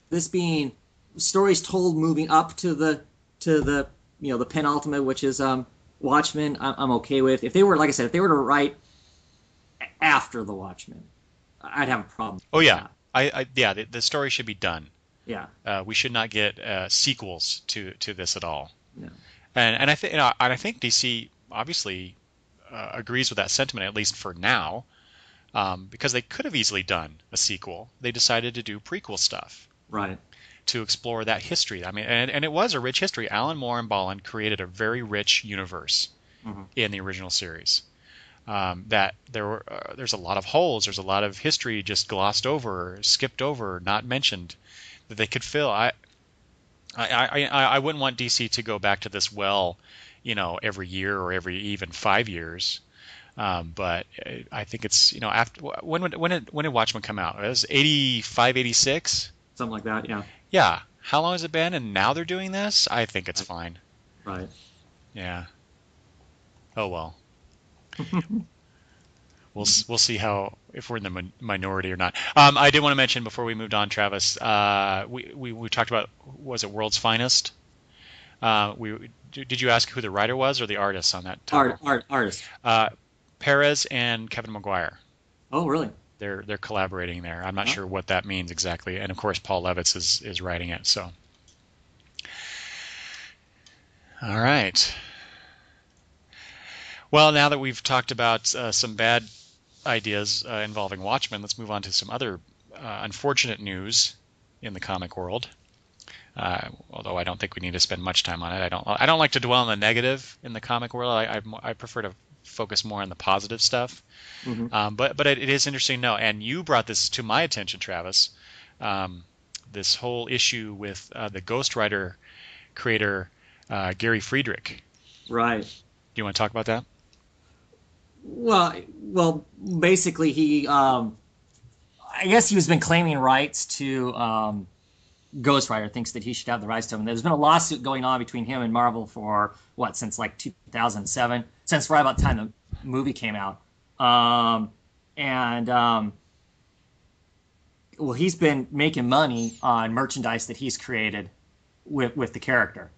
this being stories told moving up to the the penultimate, which is Watchmen, I'm okay with. If they were, like I said, if they were to write after the Watchmen, I'd have a problem. Oh yeah, the story should be done. Yeah, we should not get sequels to this at all. No. And I think DC obviously agrees with that sentiment, at least for now, because they could have easily done a sequel. They decided to do prequel stuff. Right. To explore that history. I mean, and it was a rich history. Alan Moore and Bolland created a very rich universe in the original series. That there's a lot of holes. There's a lot of history just glossed over, skipped over, not mentioned that they could fill. I wouldn't want DC to go back to this well, every year or every even 5 years. But I think it's, after when did Watchmen come out? It was 85, 86. Something like that. Yeah. Yeah. How long has it been? And now they're doing this? I think it's Right. fine. Right. Yeah. Oh well. We'll see how if we're in the minority or not. I did want to mention before we moved on, Travis. We talked about, was it World's Finest? Did you ask who the writer was or the artist on that title? Artist. Perez and Kevin McGuire. Oh, really? They're collaborating there. I'm not Huh? sure what that means exactly. And of course, Paul Levitz is writing it. So, all right. Well, now that we've talked about some bad ideas involving Watchmen, let's move on to some other unfortunate news in the comic world. Although I don't think we need to spend much time on it. I don't like to dwell on the negative in the comic world. I prefer to focus more on the positive stuff. Mm-hmm. But it is interesting to know, and you brought this to my attention, Travis. This whole issue with the Ghost Rider creator Gary Friedrich. Right. Do you want to talk about that? Well, basically, I guess he's been claiming rights to Ghost Rider. Thinks that he should have the rights to him. There's been a lawsuit going on between him and Marvel for since like 2007, since right about the time the movie came out. Well, he's been making money on merchandise that he's created with the character,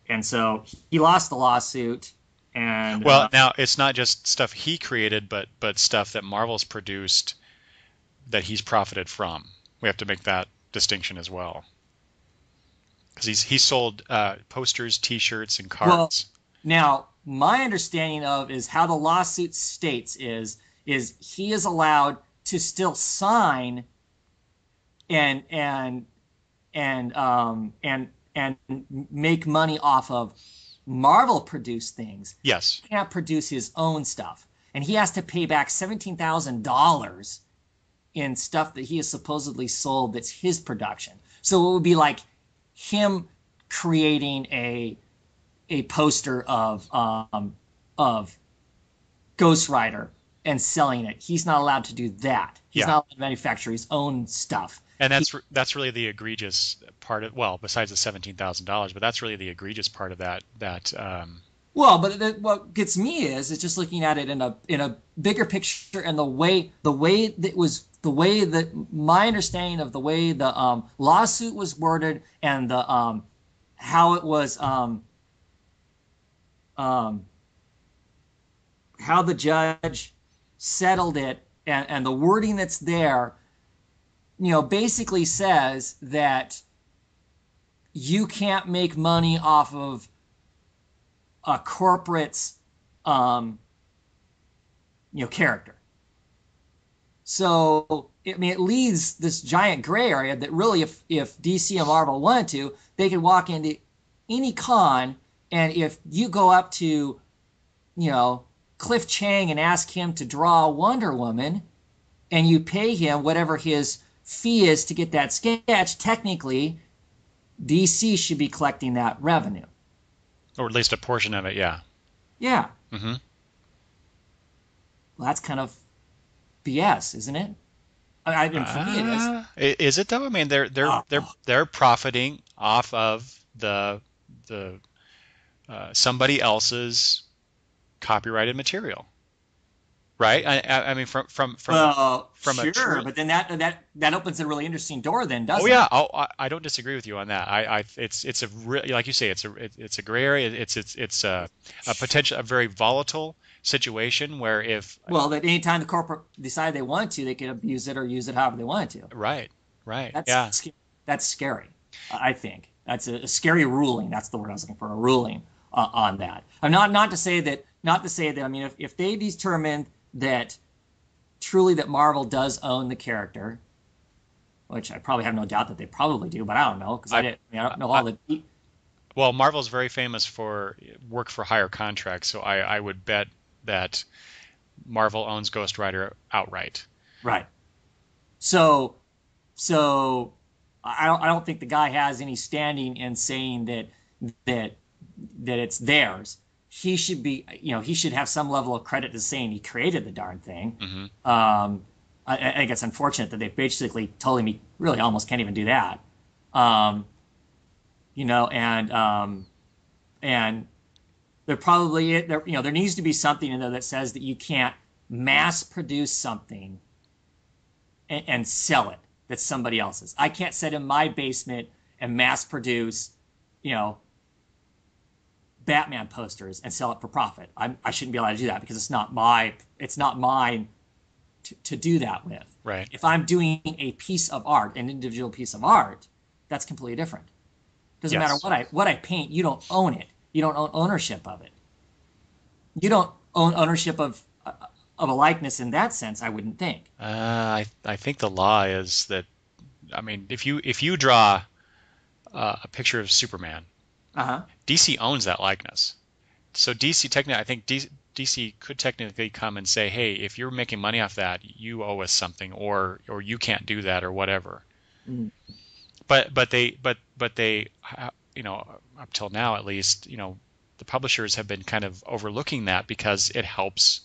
and so he lost the lawsuit. And Well, now it's not just stuff he created, but stuff that Marvel's produced that he's profited from. We have to make that distinction as well, because he sold posters, T-shirts, and cards. Well, now my understanding of is how the lawsuit states is he is allowed to still sign and make money off of Marvel produced things. Yes. He can't produce his own stuff, and he has to pay back $17,000 in stuff that he has supposedly sold that's his production. So it would be like him creating a poster of Ghost Rider and selling it. He's not allowed to do that. He's not allowed to manufacture his own stuff. And that's really the egregious part of, well, besides the $17,000, but that's really the egregious part of that. Well, but what gets me is it's just looking at it in a bigger picture, and the way that my understanding of the way the lawsuit was worded and the how it was how the judge settled it, and the wording that's there, basically says that you can't make money off of a corporate's character. So it leaves this giant gray area that really, if DC and Marvel wanted to, they could walk into any con, and if you go up to Cliff Chang and ask him to draw Wonder Woman, and you pay him whatever his fee is to get that sketch, technically DC should be collecting that revenue. Or at least a portion of it, yeah. Yeah. Mm-hmm. Well, that's kind of BS, isn't it? I mean, for me, it is. Is it though? I mean, they're profiting off of the somebody else's copyrighted material, right? I mean, from Well, from a sure, but then that opens a really interesting door, then, doesn't Oh yeah, it? I don't disagree with you on that. It's a like you say, it's a gray area. It's a potential, a very volatile situation where if Well, that anytime the corporate decide they wanted to, they could abuse it or use it however they wanted to. right, yeah, That's scary. I think that's a scary ruling. That's the word I was looking for. A ruling on that. I'm not to say that. I mean, if they determine that truly that Marvel does own the character, which I probably have no doubt that they probably do, but I don't know because I don't know all the. Well, Marvel's very famous for work for hire contracts, so I would bet that Marvel owns Ghost Rider outright. Right. So I don't think the guy has any standing in saying that it's theirs. he should be, he should have some level of credit to saying he created the darn thing. Mm-hmm. I think it's unfortunate that they basically told him he really almost can't even do that. Um, and there probably there needs to be something in there that says that you can't mass produce something and sell it that's somebody else's. I can't sit in my basement and mass produce, Batman posters and sell it for profit. I shouldn't be allowed to do that because it's not mine to do that with. Right. If I'm doing a piece of art, an individual piece of art, that's completely different. Doesn't matter what I paint. You don't own it. You don't own ownership of it. You don't own ownership of a likeness in that sense. I wouldn't think. I think the law is that, I mean, if you draw a picture of Superman, DC owns that likeness. So DC technically, I think DC could technically come and say, hey, if you're making money off that, you owe us something, or you can't do that, or whatever. Mm. But they up till now at least, the publishers have been kind of overlooking that because it helps.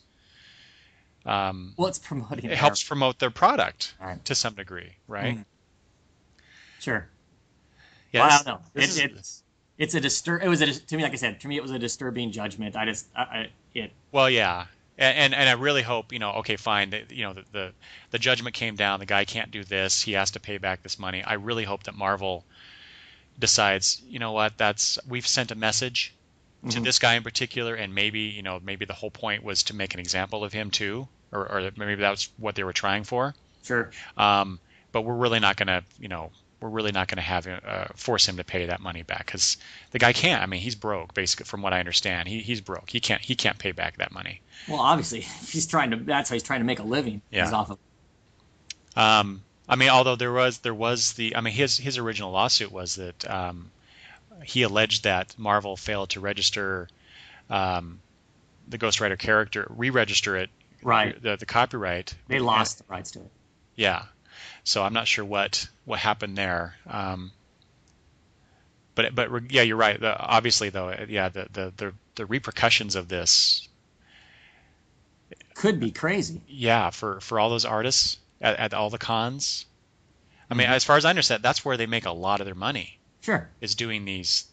It's promoting. It helps promote their product right. to some degree, right? Mm. Sure. Yeah, well, I don't know. It's a to me, like I said, to me it was a disturbing judgment. Well, yeah, and I really hope, okay, fine, the judgment came down. The guy can't do this. He has to pay back this money. I really hope that Marvel decides, we've sent a message to this guy in particular, and maybe the whole point was to make an example of him too, or maybe that was what they were trying for. Sure. But we're really not going to have force him to pay that money back because the guy can't. I mean, he's broke, basically, from what I understand. He's broke. He can't pay back that money. Well, obviously, that's how he's trying to make a living. Yeah. He's off of. I mean, although there was his original lawsuit was that he alleged that Marvel failed to register the Ghost Rider character, re-register it, right? The copyright. They lost the rights to it. Yeah. So I'm not sure what happened there. But yeah, you're right. Obviously, though, yeah, the repercussions of this could be crazy. Yeah, for all those artists at all the cons. I mean, as far as I understand, that's where they make a lot of their money. Sure. Is doing these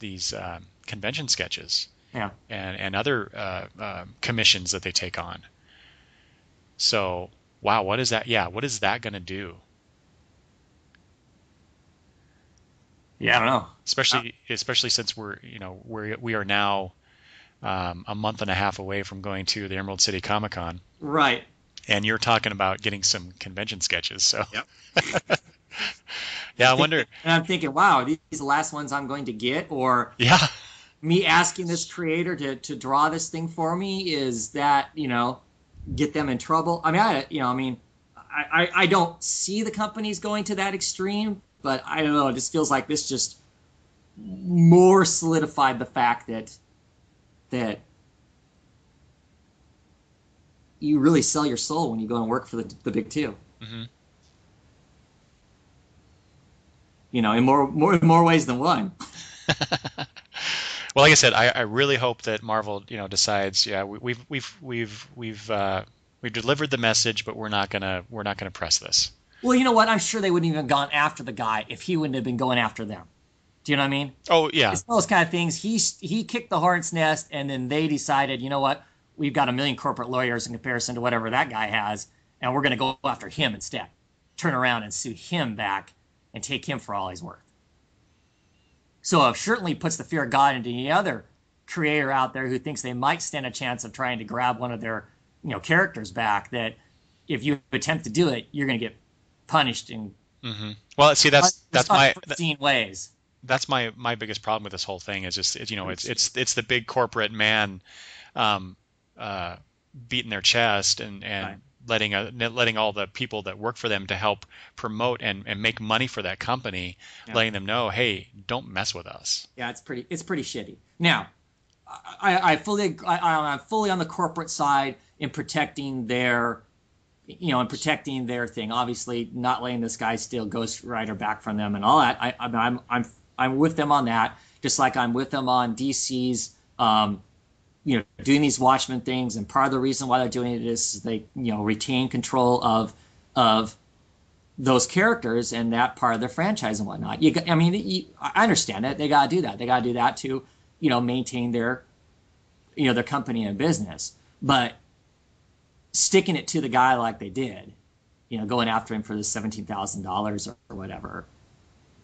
convention sketches. Yeah. And other commissions that they take on. So, wow, what is that? Yeah, what is that going to do? Yeah, I don't know. Especially since we are now a month and a half away from going to the Emerald City Comic Con. Right. And you're talking about getting some convention sketches. So. Yep. Yeah, I wonder. And I'm thinking, wow, these are the last ones I'm going to get, or yeah, me asking this creator to draw this thing for me, is that get them in trouble? I mean, I don't see the companies going to that extreme. But I don't know. It just feels like this just more solidified the fact that you really sell your soul when you go and work for the big two. Mm-hmm. In more ways than one. Well, like I said, I really hope that Marvel, decides. Yeah, we've delivered the message, but we're not gonna press this. Well, you know what? I'm sure they wouldn't even have gone after the guy if he wouldn't have been going after them. Do you know what I mean? Oh, yeah. It's those kind of things. He kicked the hornet's nest, and then they decided, you know what? We've got a million corporate lawyers in comparison to whatever that guy has, and we're going to go after him instead. Turn around and sue him back and take him for all he's worth. So it certainly puts the fear of God into any other creator out there who thinks they might stand a chance of trying to grab one of their characters back, that if you attempt to do it, you're going to get punished in well, see, that's my unforeseen ways. That's my biggest problem with this whole thing is just it's the big corporate man beating their chest and right. letting all the people that work for them to help promote and make money for that company, letting them know, hey, don't mess with us. Yeah, it's pretty shitty. Now, I'm fully on the corporate side in protecting their thing. Obviously, not letting this guy steal Ghost Rider back from them and all that. I'm with them on that. Just like I'm with them on DC's doing these Watchmen things, and part of the reason why they're doing it is they retain control of those characters and that part of the franchise and whatnot. I understand it. They got to do that. They got to do that to maintain their company and business. But sticking it to the guy like they did, going after him for the $17,000 or whatever,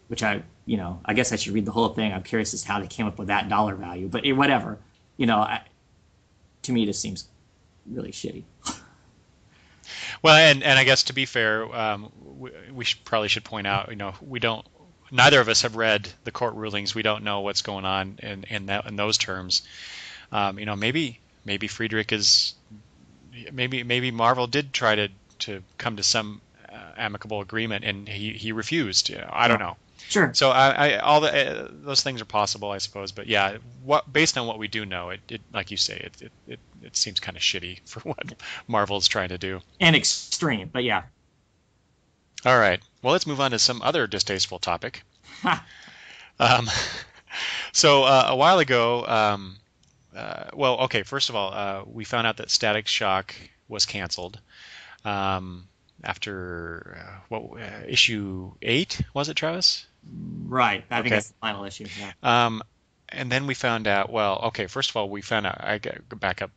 which I guess I should read the whole thing. I'm curious as to how they came up with that dollar value, but whatever, to me, this seems really shitty. Well, and I guess to be fair, we probably should point out, neither of us have read the court rulings. We don't know what's going on in those terms. Maybe Friedrich maybe Marvel did try to come to some amicable agreement, and he refused. I don't know. Sure. So those things are possible, I suppose. But yeah, based on what we do know, it like you say, it seems kind of shitty for what Marvel's trying to do. And extreme, but yeah. All right. Well, let's move on to some other distasteful topic. So a while ago, okay. First of all, we found out that Static Shock was canceled. After issue 8, was it, Travis? Right. I think that's the final issue. Yeah. And then we found out. Well, okay. First of all, we found out. I got to back up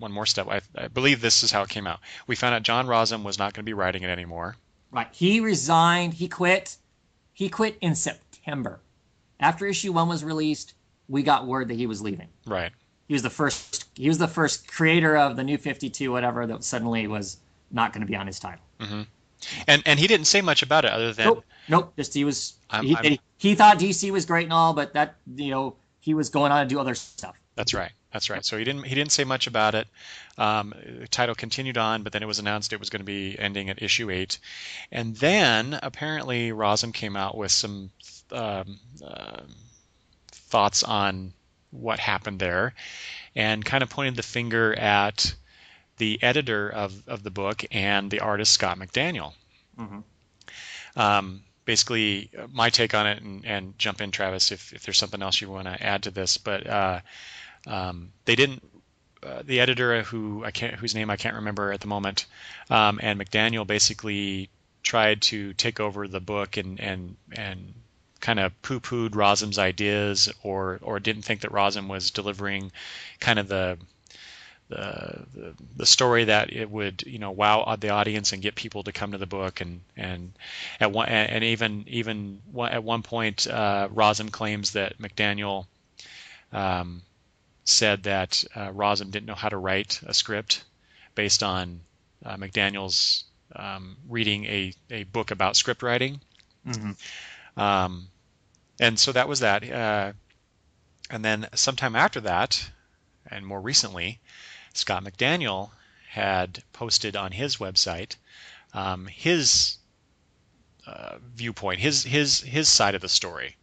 one more step. I believe this is how it came out. We found out John Rozum was not going to be writing it anymore. Right. He resigned. He quit. He quit in September. After issue 1 was released, we got word that he was leaving. Right. He was the first creator of the New 52, whatever, that suddenly was not going to be on his title. Mm-hmm. And he didn't say much about it other than nope. Just he thought DC was great and all, but that he was going on to do other stuff. That's right. So he didn't say much about it. The title continued on, but then it was announced it was going to be ending at issue 8, and then apparently Rozum came out with some thoughts on what happened there, and kind of pointed the finger at the editor of the book and the artist Scott McDaniel. Mm-hmm. Basically, my take on it, and jump in, Travis, if there's something else you want to add to this. But they didn't. The editor, whose name I can't remember at the moment, and McDaniel basically tried to take over the book and kind of poo-pooed Rozum's ideas, or didn't think that Rozum was delivering kind of the story that it would wow the audience and get people to come to the book, and at one point Rozum claims that McDaniel said that Rozum didn't know how to write a script based on McDaniel's reading a book about script writing. Mm-hmm. And so that was that. And then sometime after that, and more recently, Scott McDaniel had posted on his website his viewpoint, his side of the story.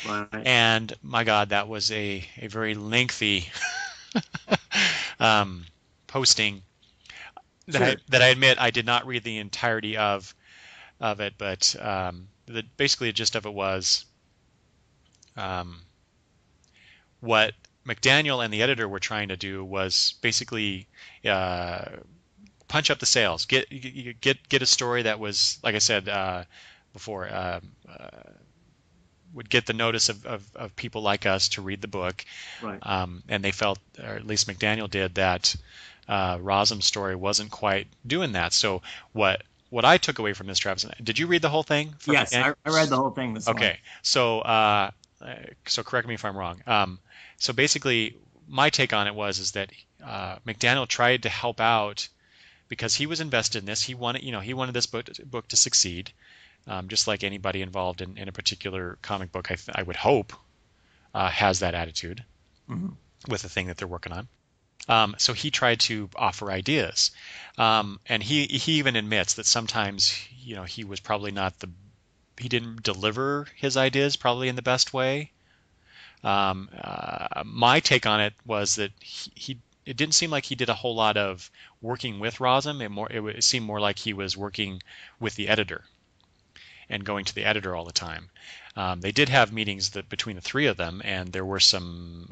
Right. And my God, that was a very lengthy posting that I admit I did not read the entirety of it, but basically the gist of it was what McDaniel and the editor were trying to do was basically punch up the sales, get a story that was, like I said before, would get the notice of people like us to read the book. Right. And they felt, or at least McDaniel did, that Rozum's story wasn't quite doing that. So what I took away from this, Travis, did you read the whole thing? Yes, I read the whole thing this morning. Okay, so correct me if I'm wrong. So basically, my take on it is that McDaniel tried to help out because he was invested in this. He wanted this book to succeed, just like anybody involved in a particular comic book. I would hope has that attitude with the thing that they're working on. So he tried to offer ideas, and he even admits that sometimes he was probably he didn't deliver his ideas probably in the best way. My take on it was that it didn't seem like he did a whole lot of working with Rozum. It seemed more like he was working with the editor. and going to the editor all the time. They did have meetings between the three of them, and there were some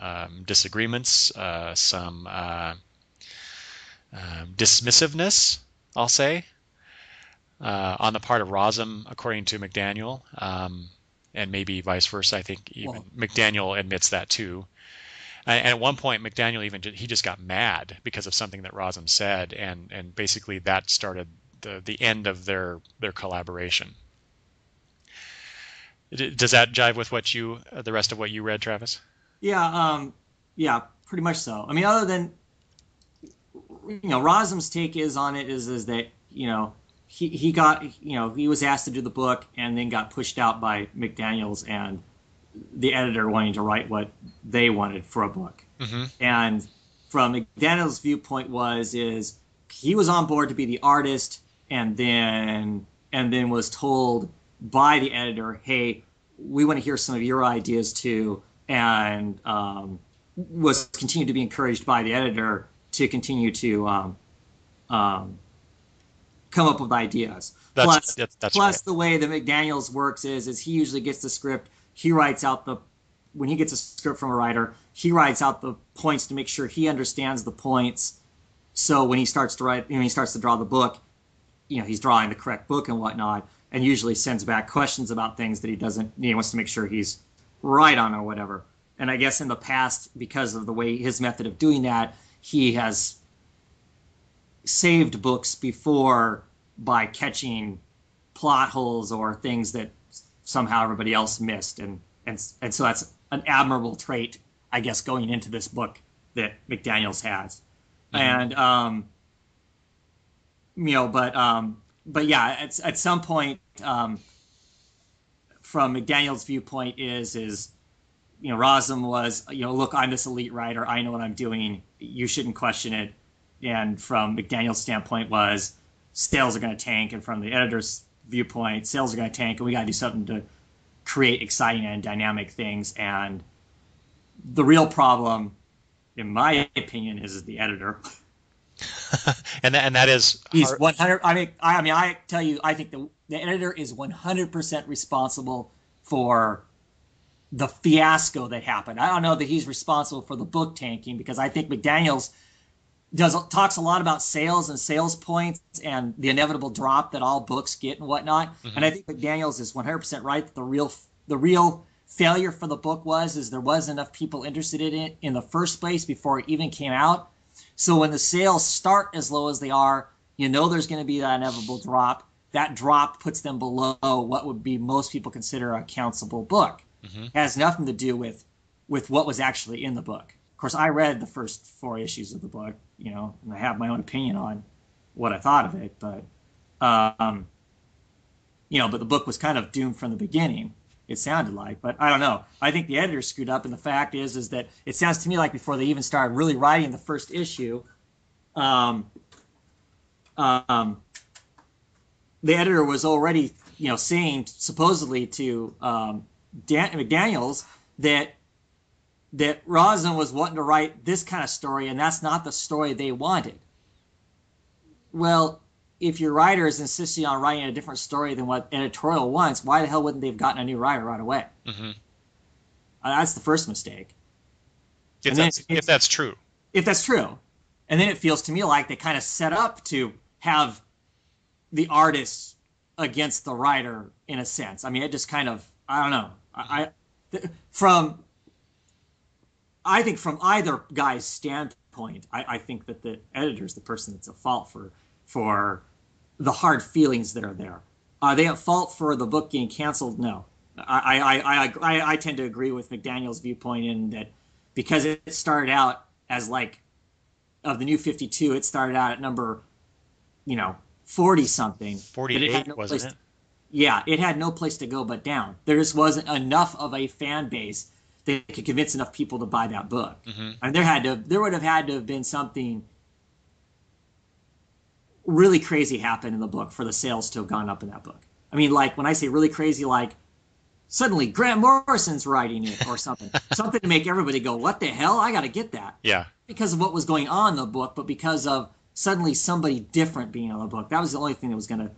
disagreements, some dismissiveness, I'll say, on the part of Rozum, according to McDaniel, and maybe vice versa. I think even McDaniel admits that too. And at one point, McDaniel he just got mad because of something that Rozum said, and basically that started the end of their collaboration. Does that jive with the rest of what you read, Travis? Yeah, yeah, pretty much so. I mean, other than Rozum's take on it is that he got he was asked to do the book and then got pushed out by McDaniel's and the editor wanting to write what they wanted for a book. Mm-hmm. And from McDaniel's viewpoint is he was on board to be the artist and then was told by the editor, hey, we want to hear some of your ideas too, and was continued to be encouraged by the editor to continue to come up with ideas. That's plus right. The way that McDaniel's works is he usually gets the script. He writes out when he gets a script from a writer, he writes out the points to make sure he understands the points. So when he starts to write, he starts to draw the book, he's drawing the correct book and whatnot, and usually sends back questions about things that he wants to make sure he's right on or whatever. And I guess in the past, because of the way his method of doing that, he has saved books before by catching plot holes or things that somehow everybody else missed, and so that's an admirable trait, I guess, going into this book that McDaniel's has. Mm-hmm. And but yeah, at some point, from McDaniel's viewpoint is Rozum was, look, I'm this elite writer, I know what I'm doing, you shouldn't question it. And from McDaniel's standpoint was sales are going to tank, and from the editor's viewpoint, sales are going to tank, and we got to do something to create exciting and dynamic things. And the real problem, in my opinion, is the editor. and that is he's 100. I mean, I tell you, I think the editor is 100% responsible for the fiasco that happened. I don't know that he's responsible for the book tanking, because I think McDaniel's talks a lot about sales and sales points and the inevitable drop that all books get and whatnot. Mm-hmm. And I think McDaniel's is 100% right that the real failure for the book is there wasn't enough people interested in it in the first place before it even came out. So when the sales start as low as they are, there's going to be that inevitable drop. That drop puts them below what would be most people consider a countable book. Mm-hmm. It has nothing to do with what was actually in the book. Of course, I read the first 4 issues of the book, and I have my own opinion on what I thought of it. But, but the book was kind of doomed from the beginning, it sounded like. But I don't know. I think the editor screwed up, and the fact is that it sounds to me like before they even started really writing the first issue, the editor was already, saying supposedly to McDaniel's that Rozum was wanting to write this kind of story, and that's not the story they wanted. Well, if your writer is insisting on writing a different story than what editorial wants, why the hell wouldn't they have gotten a new writer right away? Mm-hmm. That's the first mistake. If that's true. If that's true. And then it feels to me like they kind of set up to have the artist against the writer in a sense. I mean, it just kind of, I don't know. I think from either guy's standpoint, I think that the editor is the person that's at fault for the hard feelings that are there. Are they at fault for the book getting canceled? No. I tend to agree with McDaniel's viewpoint in that because it started out as of the New 52, it started out at number, 40-something. 48, wasn't it? Yeah, it had no place to go but down. There just wasn't enough of a fan base that could convince enough people to buy that book. Mm-hmm. And there would have had to have been something really crazy happen in the book for the sales to have gone up in that book. I mean, when I say really crazy, suddenly Grant Morrison's writing it or something. Something to make everybody go, what the hell? I got to get that. Yeah. Because of what was going on in the book, but because of suddenly somebody different being on the book. That was the only thing that was going to,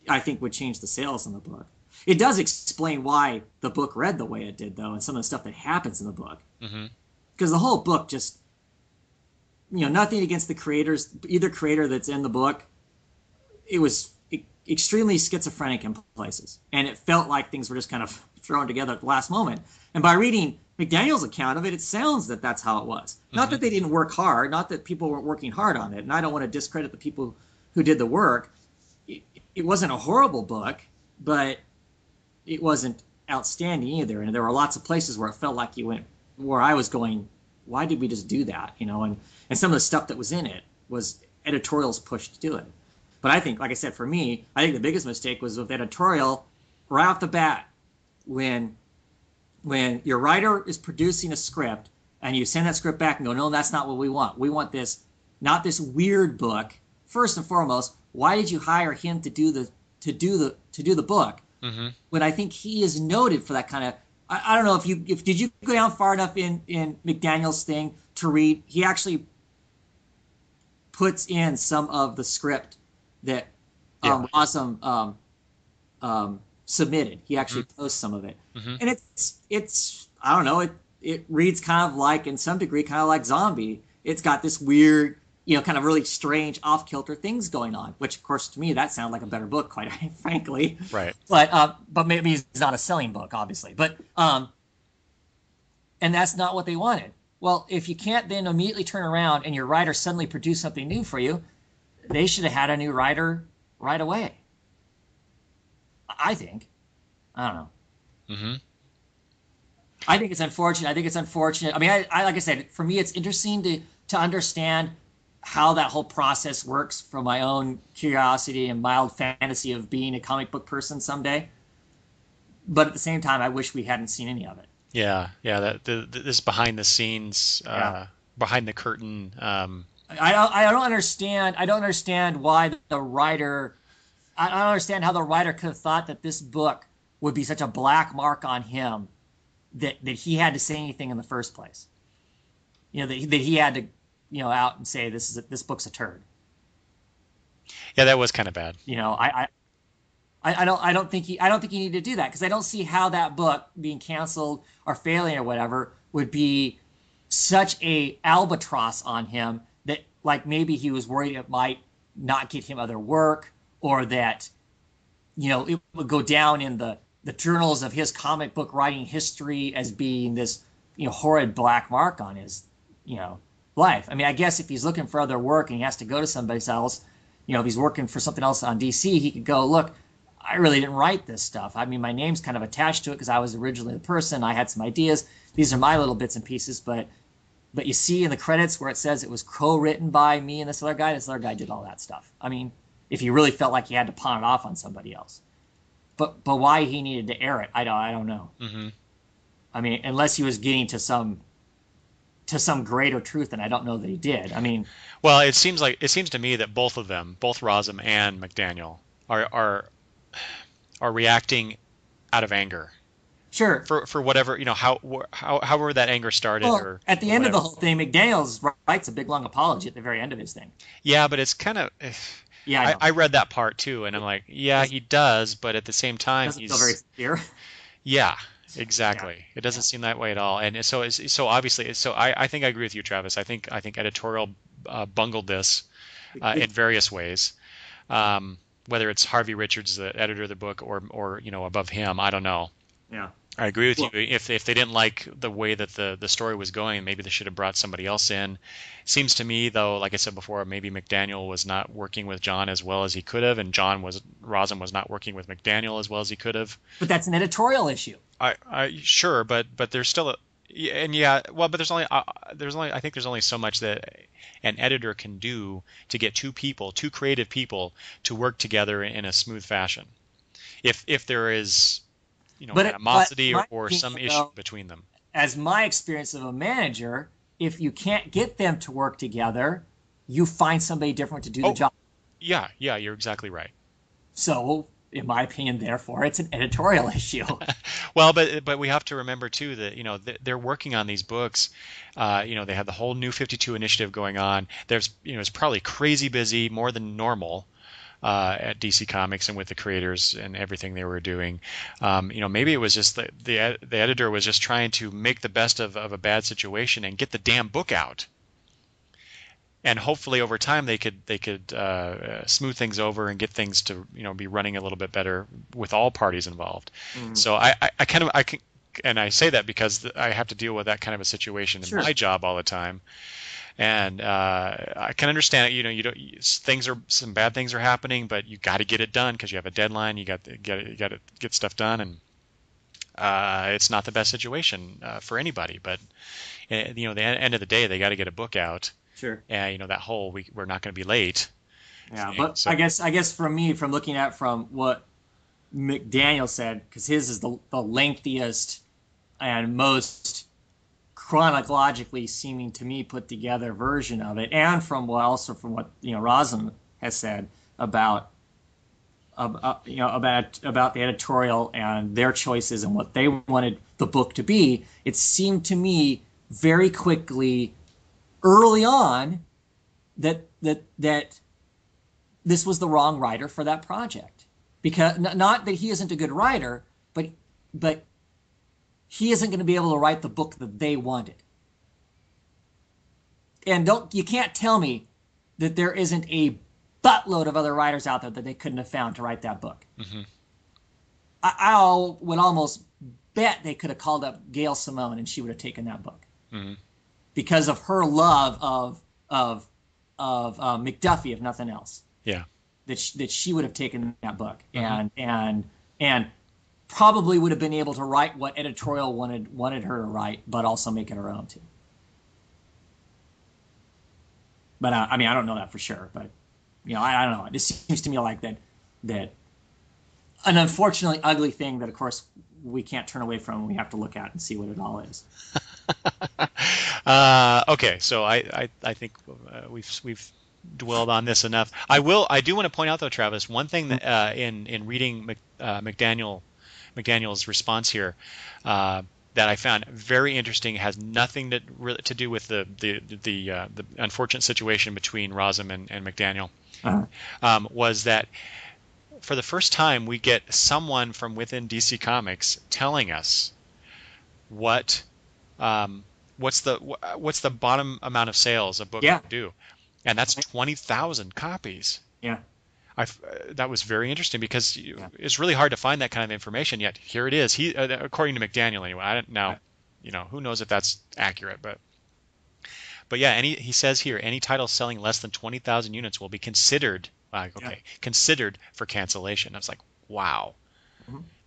I think, would change the sales in the book. It does explain why the book read the way it did, though, and some of the stuff that happens in the book. Mm-hmm. Because the whole book just, nothing against the creators, either creator that's in the book. It was extremely schizophrenic in places, and it felt like things were just kind of thrown together at the last moment. And by reading McDaniel's account of it, it sounds that that's how it was. Mm-hmm. Not that they didn't work hard, not that people weren't working hard on it, and I don't want to discredit the people who did the work. It wasn't a horrible book, but it wasn't outstanding either. And there were lots of places where it felt like where I was going, why did we just do that? And some of the stuff that was in it was editorials pushed to do it. But I think, like I said, for me, I think the biggest mistake was with editorial right off the bat. When your writer is producing a script and you send that script back and go, no, that's not what we want. We want this, not this weird book. First and foremost, why did you hire him to do the book? Mm-hmm. When I think he is noted for that kind of. I don't know if did you go down far enough in McDaniel's thing to read? He actually puts in some of the script that Rozum submitted. He actually posts some of it, and it's I don't know, it reads kind of like, in some degree, kind of like Zombie. It's got this weird, kind of really strange, off-kilter things going on, which of course to me that sounded like a better book, quite frankly. Right. But maybe it's not a selling book, obviously. But and that's not what they wanted. Well, if you can't then immediately turn around and your writer suddenly produce something new for you, they should have had a new writer right away. I think. I don't know. Mm-hmm. I think it's unfortunate. I mean, I like I said, for me, it's interesting to understand how that whole process works from my own curiosity and mild fantasy of being a comic book person someday. But at the same time, I wish we hadn't seen any of it. Yeah. This behind the scenes, behind the curtain. I don't understand. I don't understand why the writer. I don't understand how the writer could have thought that this book would be such a black mark on him that he had to say anything in the first place. That he had to, out and say this book's a turd. Yeah, that was kind of bad. I don't think he needed to do that, because I don't see how that book being canceled or failing or whatever would be such a albatross on him that, like, maybe he was worried it might not get him other work, or that it would go down in the journals of his comic book writing history as being this horrid black mark on his life. I mean, I guess if he's looking for other work and he has to go to somebody else, if he's working for something else on DC, he could go, look, I really didn't write this stuff. I mean, my name's kind of attached to it because I was originally the person. I had some ideas. These are my little bits and pieces, but you see in the credits where it says it was co-written by me and this other guy did all that stuff. I mean, if he really felt like he had to pawn it off on somebody else. But why he needed to air it, I don't know. Mm-hmm. I mean, unless he was getting to some greater truth, and I don't know that he did. I mean, well, it seems to me that both of them, both Rozum and McDaniel, are reacting out of anger. Sure. For whatever, however that anger started. Well, or at the end of the whole thing, McDaniel writes a big long apology at the very end of his thing. Yeah, but it's kind of. Yeah, I read that part too, and I'm like, yeah, he does, but at the same time, doesn't feel very sincere. Yeah, exactly. Yeah. It doesn't seem that way at all, and so obviously, I think I agree with you, Travis. I think editorial bungled this in various ways. Whether it's Harvey Richards, the editor of the book, or above him, I don't know. Yeah. I agree with you. If they didn't like the way that the story was going, maybe they should have brought somebody else in. Seems to me, though, like I said before, maybe McDaniel was not working with John as well as he could have, and Rozum was not working with McDaniel as well as he could have. But that's an editorial issue. Sure, but there's still but there's only I think there's only so much that an editor can do to get two creative people to work together in a smooth fashion. If there is animosity or some issue between them. As my experience of a manager, if you can't get them to work together, you find somebody different to do the job. Yeah, you're exactly right. So, in my opinion, therefore, it's an editorial issue. Well, but we have to remember too that they're working on these books. They have the whole New 52 initiative going on. There's it's probably crazy busy, more than normal. at DC Comics and with the creators and everything they were doing. Maybe it was just the editor was just trying to make the best of a bad situation and get the damn book out. And hopefully over time they could smooth things over and get things to be running a little bit better with all parties involved. So I kind of I can, and I say that because I have to deal with that kind of a situation in my job all the time. And I can understand it. You don't some bad things are happening, but you got to get it done because you have a deadline. You got to get stuff done, and it's not the best situation for anybody. But the end of the day, they got to get a book out. Sure. And that whole we're not going to be late. Yeah, but so, I guess from looking at from what McDaniel said, because his is the lengthiest and most chronologically seeming to me put together version of it, and from what Rozum has said about the editorial and their choices and what they wanted the book to be, it seemed to me very quickly early on that this was the wrong writer for that project. Because not that he isn't a good writer, but he isn't going to be able to write the book that they wanted. And you can't tell me that there isn't a buttload of other writers out there that they couldn't have found to write that book. Mm-hmm. I would almost bet they could have called up Gail Simone and she would have taken that book. Mm-hmm. Because of her love of McDuffie, if nothing else. Yeah. That she would have taken that book. Mm-hmm. and probably would have been able to write what editorial wanted her to write, but also make it her own too. But I don't know that for sure. But I don't know. It just seems to me like that an unfortunately ugly thing that, of course, we can't turn away from. We have to look at and see what it all is. Okay, so I think we've dwelled on this enough. I do want to point out though, Travis, one thing that in reading McDaniel's response here that I found very interesting, has nothing to do with the unfortunate situation between Rozum and McDaniel. Was that for the first time we get someone from within DC Comics telling us what's the bottom amount of sales a book can do, and that's 20,000 copies. Yeah. That was very interesting because it's really hard to find that kind of information. Yet here it is. He, according to McDaniel, anyway. Who knows if that's accurate, but yeah. He says here, any title selling less than 20,000 units will be considered considered for cancellation. I was like, wow,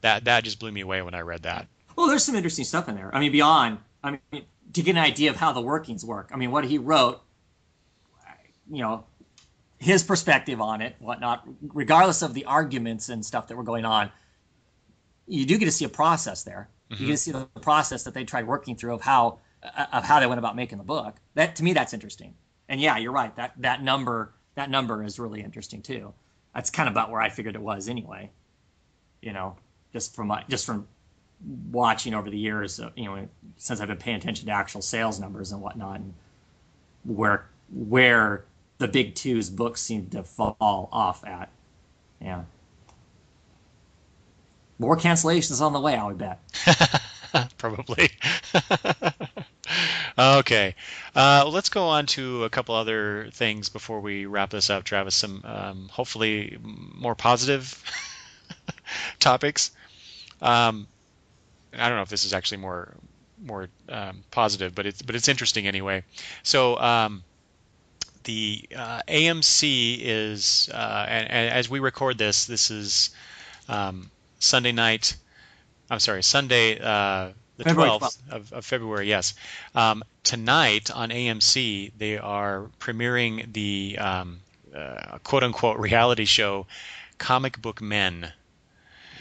that just blew me away when I read that. Well, there's some interesting stuff in there. To get an idea of how the workings work. What he wrote, his perspective on it, whatnot, regardless of the arguments and stuff that were going on, you do get to see a process there. Mm-hmm. You get to see the process that they tried working through of how they went about making the book. That, to me, that's interesting. And yeah, you're right. That number is really interesting too. That's kind of about where I figured it was anyway. Just from watching over the years, since I've been paying attention to actual sales numbers and whatnot, and where the big two's books seem to fall off at. Yeah. More cancellations on the way, I would bet. Probably. Okay. Let's go on to a couple other things before we wrap this up, Travis. Some hopefully more positive topics. I don't know if this is actually more positive, but it's interesting anyway. So the AMC is, and as we record this is Sunday night. I'm sorry, Sunday the February 12th of February. Yes. Tonight on AMC they are premiering the quote unquote reality show Comic Book Men.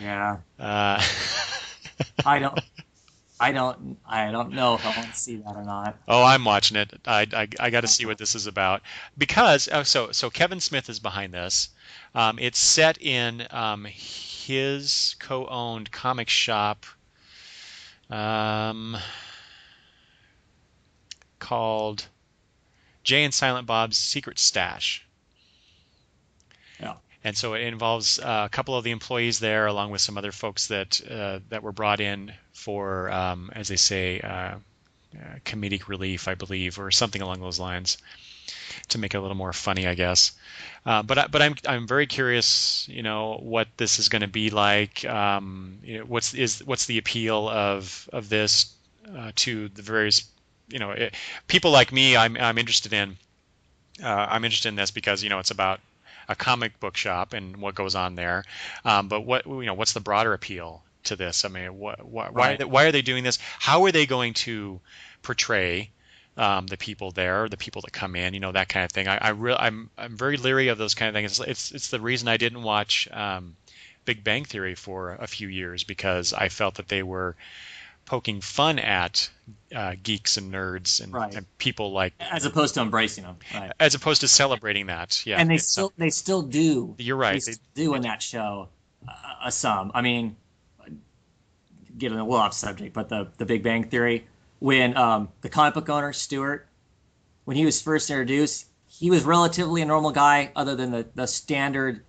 Yeah. I don't know if I want to see that or not. Oh, I'm watching it. I got to see what this is about because so Kevin Smith is behind this. It's set in his co-owned comic shop called Jay and Silent Bob's Secret Stash. Yeah. And so it involves a couple of the employees there, along with some other folks that were brought in for, as they say, comedic relief, I believe, or something along those lines, to make it a little more funny, I guess. But I'm very curious, what this is going to be like. What's the appeal of this to the various, people like me. I'm interested in. I'm interested in this because it's about a comic book shop and what goes on there. But what's the broader appeal to this? I mean, why are they doing this? How are they going to portray the people there, the people that come in, that kind of thing? I'm very leery of those kind of things. It's the reason I didn't watch Big Bang Theory for a few years, because I felt that they were poking fun at geeks and nerds and people like, as opposed to embracing them, right? As opposed to celebrating that, yeah. And they still do. You're right. They do in that show some. I mean, getting a little off subject, but the Big Bang Theory, when the comic book owner Stewart, when he was first introduced, he was relatively a normal guy, other than the standard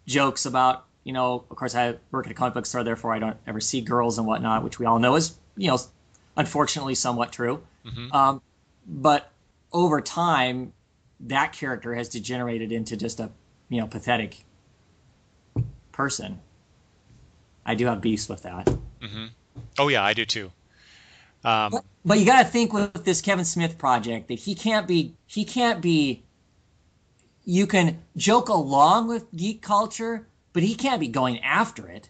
jokes about, of course, I work at a comic book store, therefore I don't ever see girls and whatnot, which we all know is, unfortunately somewhat true. Mm-hmm. But over time, that character has degenerated into just a, pathetic person. I do have beefs with that. Mm-hmm. Oh yeah, I do too. But you got to think with this Kevin Smith project that he can't be. You can joke along with geek culture, but he can't be going after it.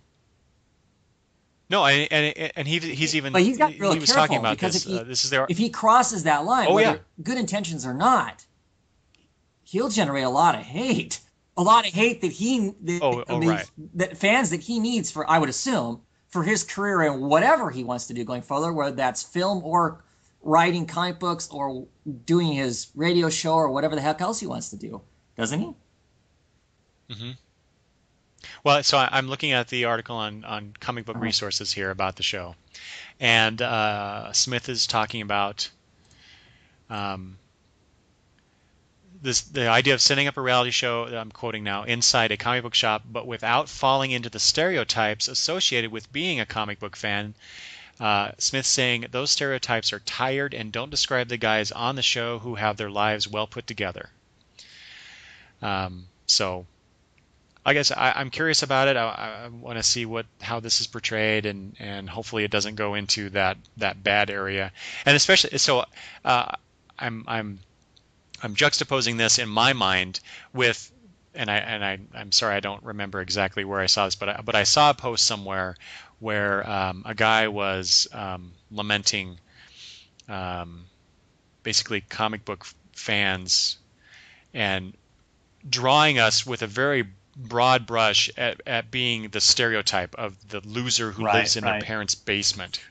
No, and he's even. But he's got really he was careful, talking about because this. If he crosses that line, whether good intentions or not, he'll generate a lot of hate. A lot of hate that fans that he needs for, I would assume, for his career and whatever he wants to do going forward, whether that's film or writing comic books or doing his radio show or whatever the heck else he wants to do, doesn't he? Mm-hmm. Well, so I'm looking at the article on comic book resources here about the show, and Smith is talking about the idea of setting up a reality show, I'm quoting now, inside a comic book shop, but without falling into the stereotypes associated with being a comic book fan. Smith saying those stereotypes are tired and don't describe the guys on the show who have their lives well put together. So I guess I'm curious about it. I want to see how this is portrayed, and hopefully it doesn't go into that bad area. And especially, so I'm juxtaposing this in my mind with, and I'm sorry, I don't remember exactly where I saw this, but I saw a post somewhere where a guy was lamenting basically comic book fans and drawing us with a very broad brush at being the stereotype of the loser who lives in their parents' basement.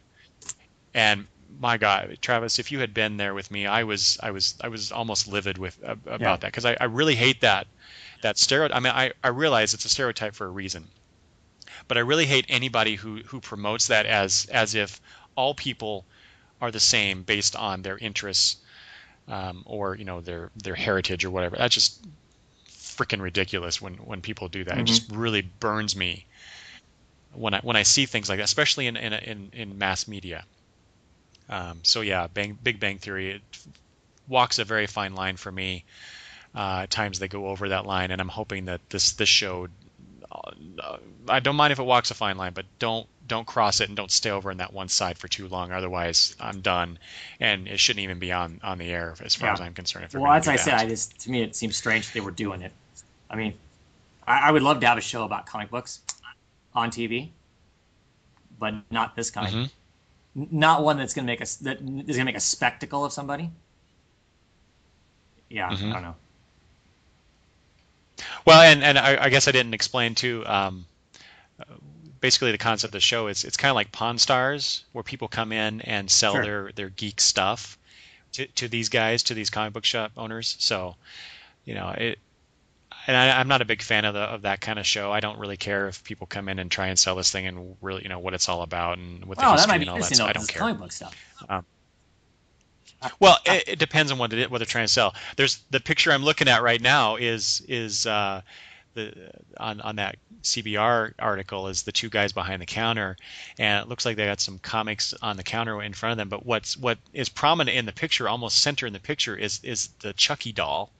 And my God, Travis, if you had been there with me, I was almost livid about that, because I really hate that stereotype. I mean, I realize it's a stereotype for a reason, but I really hate anybody who promotes that as if all people are the same based on their interests, or their heritage or whatever. That's just freaking ridiculous when people do that. Mm-hmm. It just really burns me when I see things like that, especially in mass media. So yeah, Big Bang Theory, it walks a very fine line for me. At times they go over that line, and I'm hoping that this show, I don't mind if it walks a fine line, but don't cross it and don't stay over on that one side for too long. Otherwise, I'm done, and it shouldn't even be on the air as far as I'm concerned. Well, as I said, to me it seems strange they were doing it. I mean, I would love to have a show about comic books on TV, but not this kind. Mm-hmm. Not one that's going to make a spectacle of somebody. Yeah, mm-hmm. I don't know. Well, and I guess I didn't explain too. Basically, the concept of the show is it's kind of like Pawn Stars, where people come in and sell their geek stuff to these guys, to these comic book shop owners. So, it. And I'm not a big fan of that kind of show. I don't really care if people come in and try and sell this thing and really, what it's all about and what the history and all that. I don't care. Comic book stuff. Well, it depends on what they're trying to sell. There's the picture I'm looking at right now is the on that CBR article is the two guys behind the counter, and it looks like they got some comics on the counter in front of them. But what is prominent in the picture, almost center in the picture, is the Chucky doll.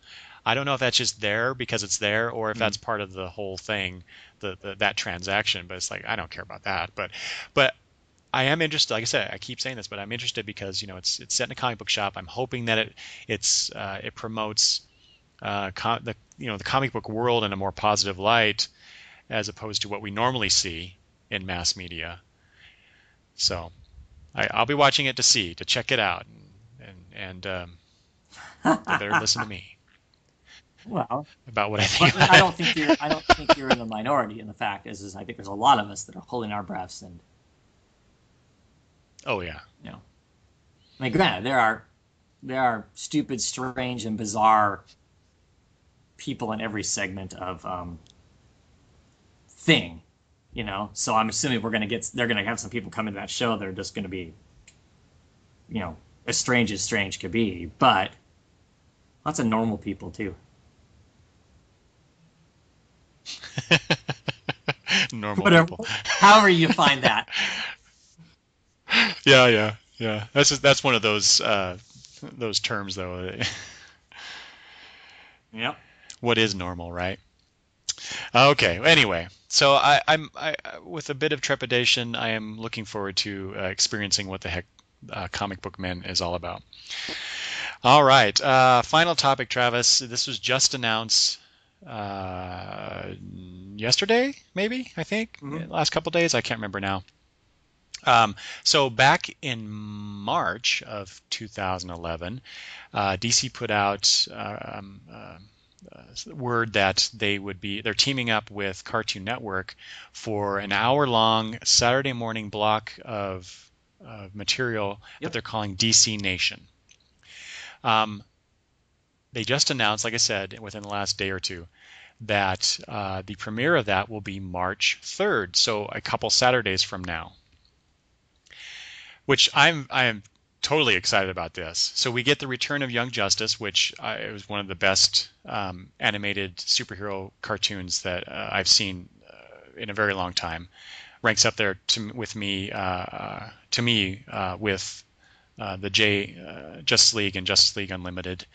I don't know if that's just there because it's there, or if that's part of the whole thing, that transaction. But it's like, I don't care about that. But I am interested. Like I said, I keep saying this, but I'm interested because it's set in a comic book shop. I'm hoping that it promotes the comic book world in a more positive light, as opposed to what we normally see in mass media. So I'll be watching it to check it out, and they better listen to me. Well, about what I think. I don't think you're in the minority. And the fact is I think there's a lot of us that are holding our breaths and. Oh yeah. I mean, granted, there are stupid, strange, and bizarre people in every segment of thing, So I'm assuming they're gonna have some people come into that show that are just gonna be, as strange could be, but lots of normal people too. Normal people. However you find that. Yeah. That's one of those terms, though. Yep. What is normal, right? Okay. Anyway, so I'm with a bit of trepidation, I am looking forward to experiencing what the heck Comic Book Men is all about. All right. Final topic, Travis. This was just announced yesterday, maybe, I think. Last couple days. I can't remember now. So back in March of 2011, DC put out word that they're teaming up with Cartoon Network for an hour-long Saturday morning block of material that they're calling DC Nation. They just announced, like I said, within the last day or two, that the premiere of that will be March 3rd, so a couple Saturdays from now. Which I am totally excited about this. So we get the return of Young Justice, which it was one of the best animated superhero cartoons that I've seen in a very long time. Ranks up there with the Justice League and Justice League Unlimited,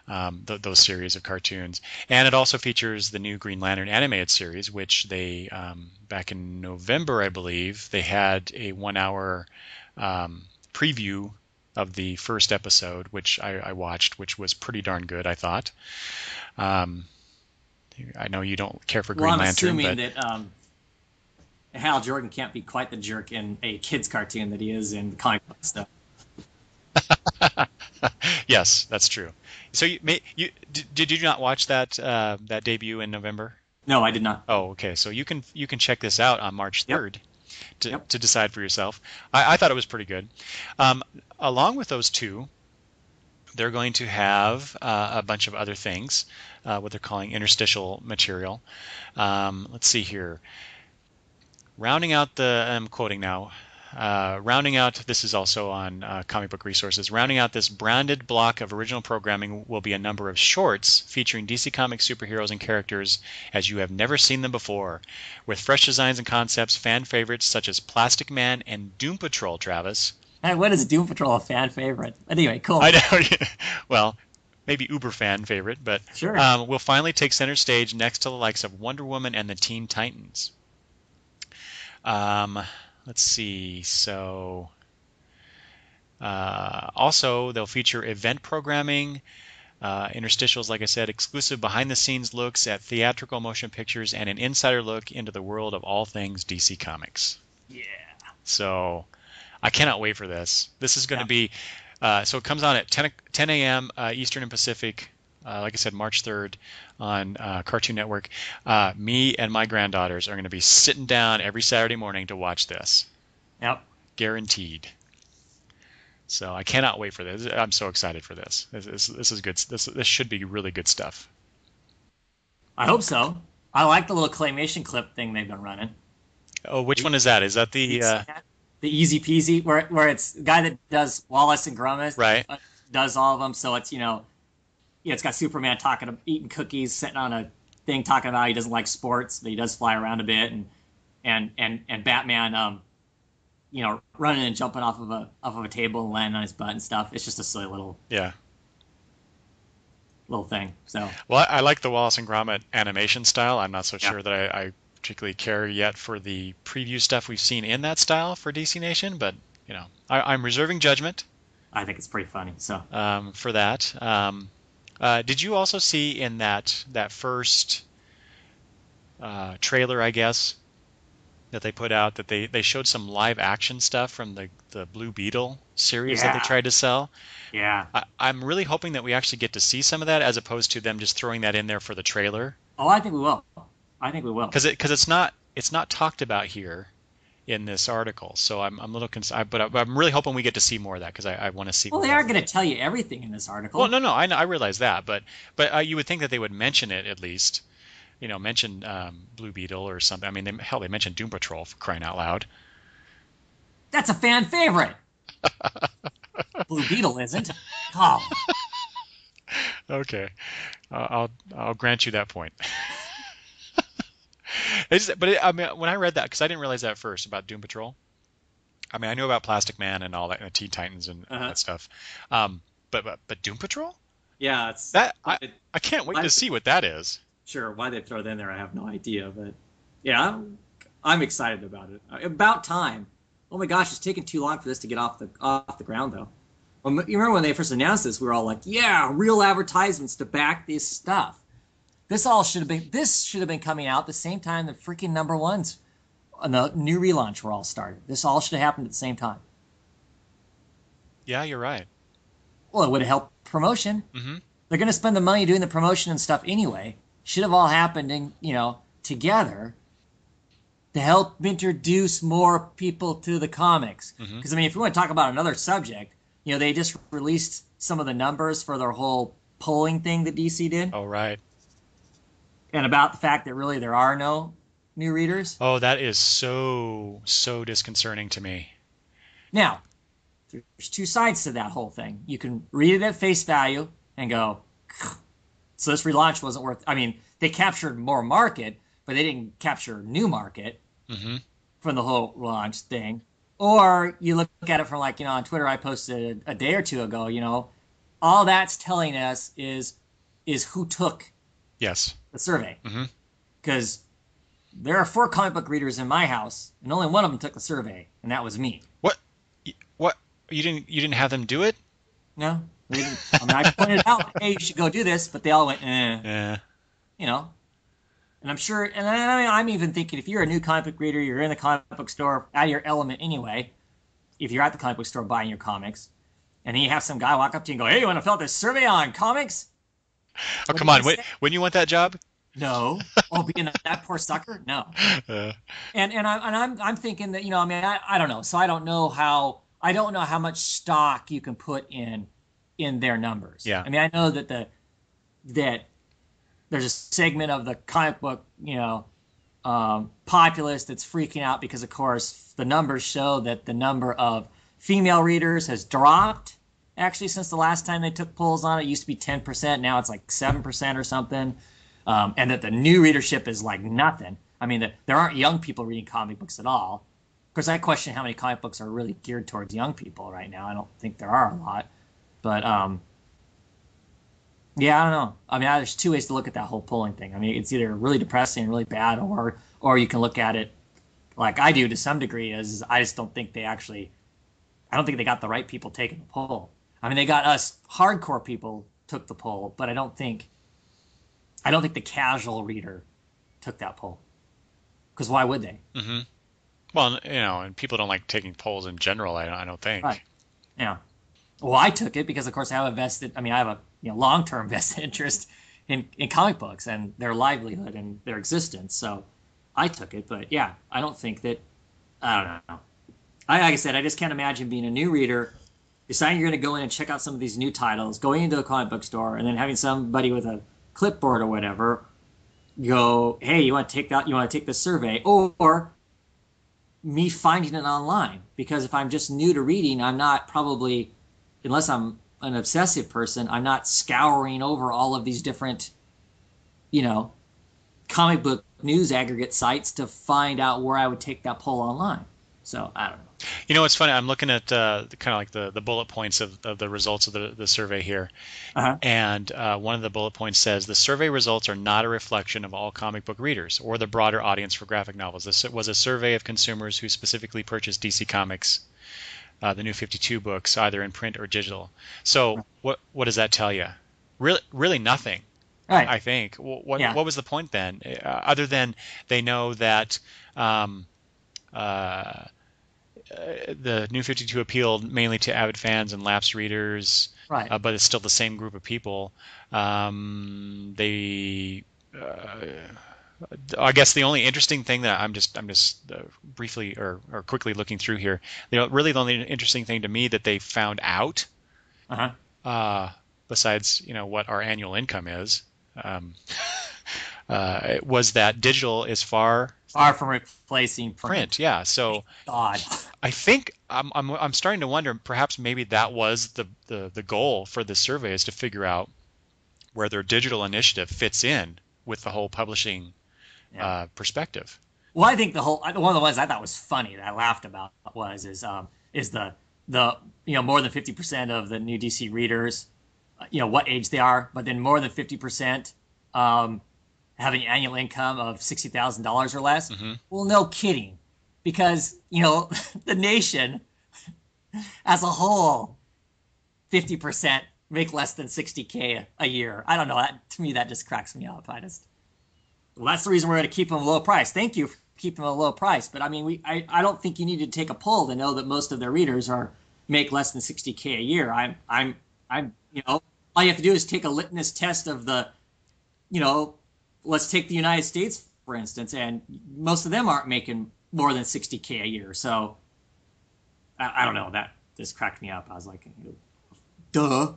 those series of cartoons. And it also features the new Green Lantern animated series, which they back in November, I believe, they had a 1-hour preview of the first episode, which I watched, which was pretty darn good, I thought. I know you don't care for Green Lantern, I'm assuming that Hal Jordan can't be quite the jerk in a kid's cartoon that he is in comic book stuff. Yes, that's true. So did you not watch that debut in November? No, I did not. Oh, okay. So you can check this out on March 3rd. To decide for yourself. I thought it was pretty good. Along with those two, they're going to have a bunch of other things, what they're calling interstitial material. Let's see here. I'm quoting now, rounding out, this is also on Comic Book Resources, rounding out this branded block of original programming will be a number of shorts featuring DC Comics superheroes and characters as you have never seen them before, with fresh designs and concepts, fan favorites such as Plastic Man and Doom Patrol, Travis. Hey, what is Doom Patrol a fan favorite? Anyway, cool. I know. Well, maybe uber fan favorite, but sure. Will finally take center stage next to the likes of Wonder Woman and the Teen Titans. Let's see. So, also they'll feature event programming, interstitials, like I said, exclusive behind-the-scenes looks at theatrical motion pictures, and an insider look into the world of all things DC Comics. Yeah. So, I cannot wait for this. This is going to be. So it comes on at 10 a.m. Eastern and Pacific. Like I said, March 3rd on Cartoon Network. Me and my granddaughters are going to be sitting down every Saturday morning to watch this. Yep. Guaranteed. So I cannot wait for this. I'm so excited for this. This is good. This should be really good stuff. I hope so. I like the little claymation clip thing they've been running. Oh, which one is that? Is that the Easy Peasy, where it's the guy that does Wallace and Gromit, right? Does all of them. So it's it's got Superman eating cookies, sitting on a thing talking about he doesn't like sports, but he does fly around a bit, and Batman, running and jumping off of a table and landing on his butt and stuff. It's just a silly little thing. So well, I like the Wallace and Gromit animation style. I'm not so yeah. sure that I particularly care yet for the preview stuff we've seen in that style for DC Nation, but I'm reserving judgment. I think it's pretty funny. So for that. Did you also see in that first trailer, I guess, that they put out that they showed some live action stuff from the Blue Beetle series that they tried to sell? Yeah. I'm really hoping that we actually get to see some of that as opposed to them just throwing that in there for the trailer. Oh, I think we will. I think we will. Because it's not talked about here in this article, so I'm a little concerned. But I'm really hoping we get to see more of that because I want to see. Well, they aren't going to tell you everything in this article. Well, no, I realize that, but you would think that they would mention it at least. Mention Blue Beetle or something. I mean, they mentioned Doom Patrol, for crying out loud. That's a fan favorite. Blue Beetle isn't. Oh. Okay, I'll grant you that point. I mean, when I read that, because I didn't realize that at first about Doom Patrol. I mean, I knew about Plastic Man and all that, and Teen Titans and all that stuff. But Doom Patrol? Yeah, it's that. I can't wait to see what that is. Sure, why they throw it in there, I have no idea. But yeah, I'm excited about it. About time. Oh my gosh, it's taken too long for this to get off the ground, though. Well, you remember when they first announced this, we were all like, "Yeah, real advertisements to back this stuff." This should have been coming out the same time the freaking number ones on the new relaunch were all started. This all should have happened at the same time. Yeah, you're right. Well, it would have helped promotion. Mm-hmm. They're going to spend the money doing the promotion and stuff anyway. Should have all happened together to help introduce more people to the comics. Because I mean, if we want to talk about another subject, they just released some of the numbers for their whole polling thing that DC did. Oh, right. And about the fact that really there are no new readers. Oh, that is so disconcerting to me. Now, there's two sides to that whole thing. You can read it at face value and go, so this relaunch wasn't worth. I mean, they captured more market, but they didn't capture new market from the whole relaunch thing. Or you look at it from on Twitter, I posted a day or two ago, all that's telling us is who took the survey. Because there are 4 comic book readers in my house, and only one of them took the survey, and that was me. What? You didn't have them do it? No. They didn't. I mean, I pointed out, hey, you should go do this, but they all went, eh. And I'm sure, and I mean, I'm even thinking if you're a new comic book reader, you're in the comic book store, out of your element anyway, if you're at the comic book store buying your comics, and then you have some guy walk up to you and go, hey, you want to fill out this survey on comics? Oh, come on. When you want that job? No. Oh, being that poor sucker? No. And I'm thinking that, I mean, I don't know. So I don't know how much stock you can put in their numbers. Yeah. I mean, I know that there's a segment of the comic book, populace that's freaking out because, of course, the numbers show that the number of female readers has dropped. Actually, since the last time they took polls on it, it used to be 10%. Now it's like 7% or something. And that the new readership is like nothing. I mean, there aren't young people reading comic books at all. Of course, I question how many comic books are really geared towards young people right now. I don't think there are a lot. But, yeah, I don't know. I mean, there's 2 ways to look at that whole polling thing. I mean, it's either really depressing and really bad, or you can look at it like I do to some degree, as I just don't think I don't think they got the right people taking the poll. I mean, they got us hardcore people took the poll, but I don't think the casual reader took that poll. Because why would they? Mm-hmm. Well, and people don't like taking polls in general, I don't think. Right. Yeah. Well, I took it because, of course, I have a long-term vested interest in comic books and their livelihood and their existence. So I took it. But, yeah, I don't think that – I don't know. Like I said, I just can't imagine being a new reader, deciding you're going to go in and check out some of these new titles, going into a comic book store, and then having somebody with a clipboard or whatever go, hey, you want to take this survey, or me finding it online. Because if I'm just new to reading, I'm not probably, unless I'm an obsessive person, I'm not scouring over all of these different, comic book news aggregate sites to find out where I would take that poll online. So I don't know. You know, it's funny. I'm looking at kind of like the bullet points of the results of the survey here. Uh-huh. And one of the bullet points says the survey results are not a reflection of all comic book readers or the broader audience for graphic novels. This was a survey of consumers who specifically purchased DC Comics, the New 52 books, either in print or digital. So what does that tell you? Really nothing. Right. I think. What Yeah. what was the point then, other than they know that uh, the New 52 appealed mainly to avid fans and lapsed readers, Right. but it's still the same group of people. They, I guess, the only interesting thing that I'm just briefly or quickly looking through here. Really the only interesting thing to me that they found out, Uh-huh. besides what our annual income is, was that digital is far from replacing print. Yeah, so God. I think I'm starting to wonder, perhaps maybe that was the goal for the survey, is to figure out where their digital initiative fits in with the whole publishing perspective. Well, I think one of the ones I thought was funny that I laughed about is the more than 50% of the new DC readers, what age they are, but then more than 50% having an annual income of $60,000 or less. Mm-hmm. Well, no kidding, because the nation as a whole, 50% make less than $60K a year. I don't know. To me, that just cracks me up. Well, that's the reason we're going to keep them a low price. Thank you for keeping them a low price. But I mean, I don't think you need to take a poll to know that most of their readers make less than $60K a year. All you have to do is take a litmus test of let's take the United States, for instance, and most of them aren't making more than $60K a year. So I don't know. That just cracked me up. I was like, duh.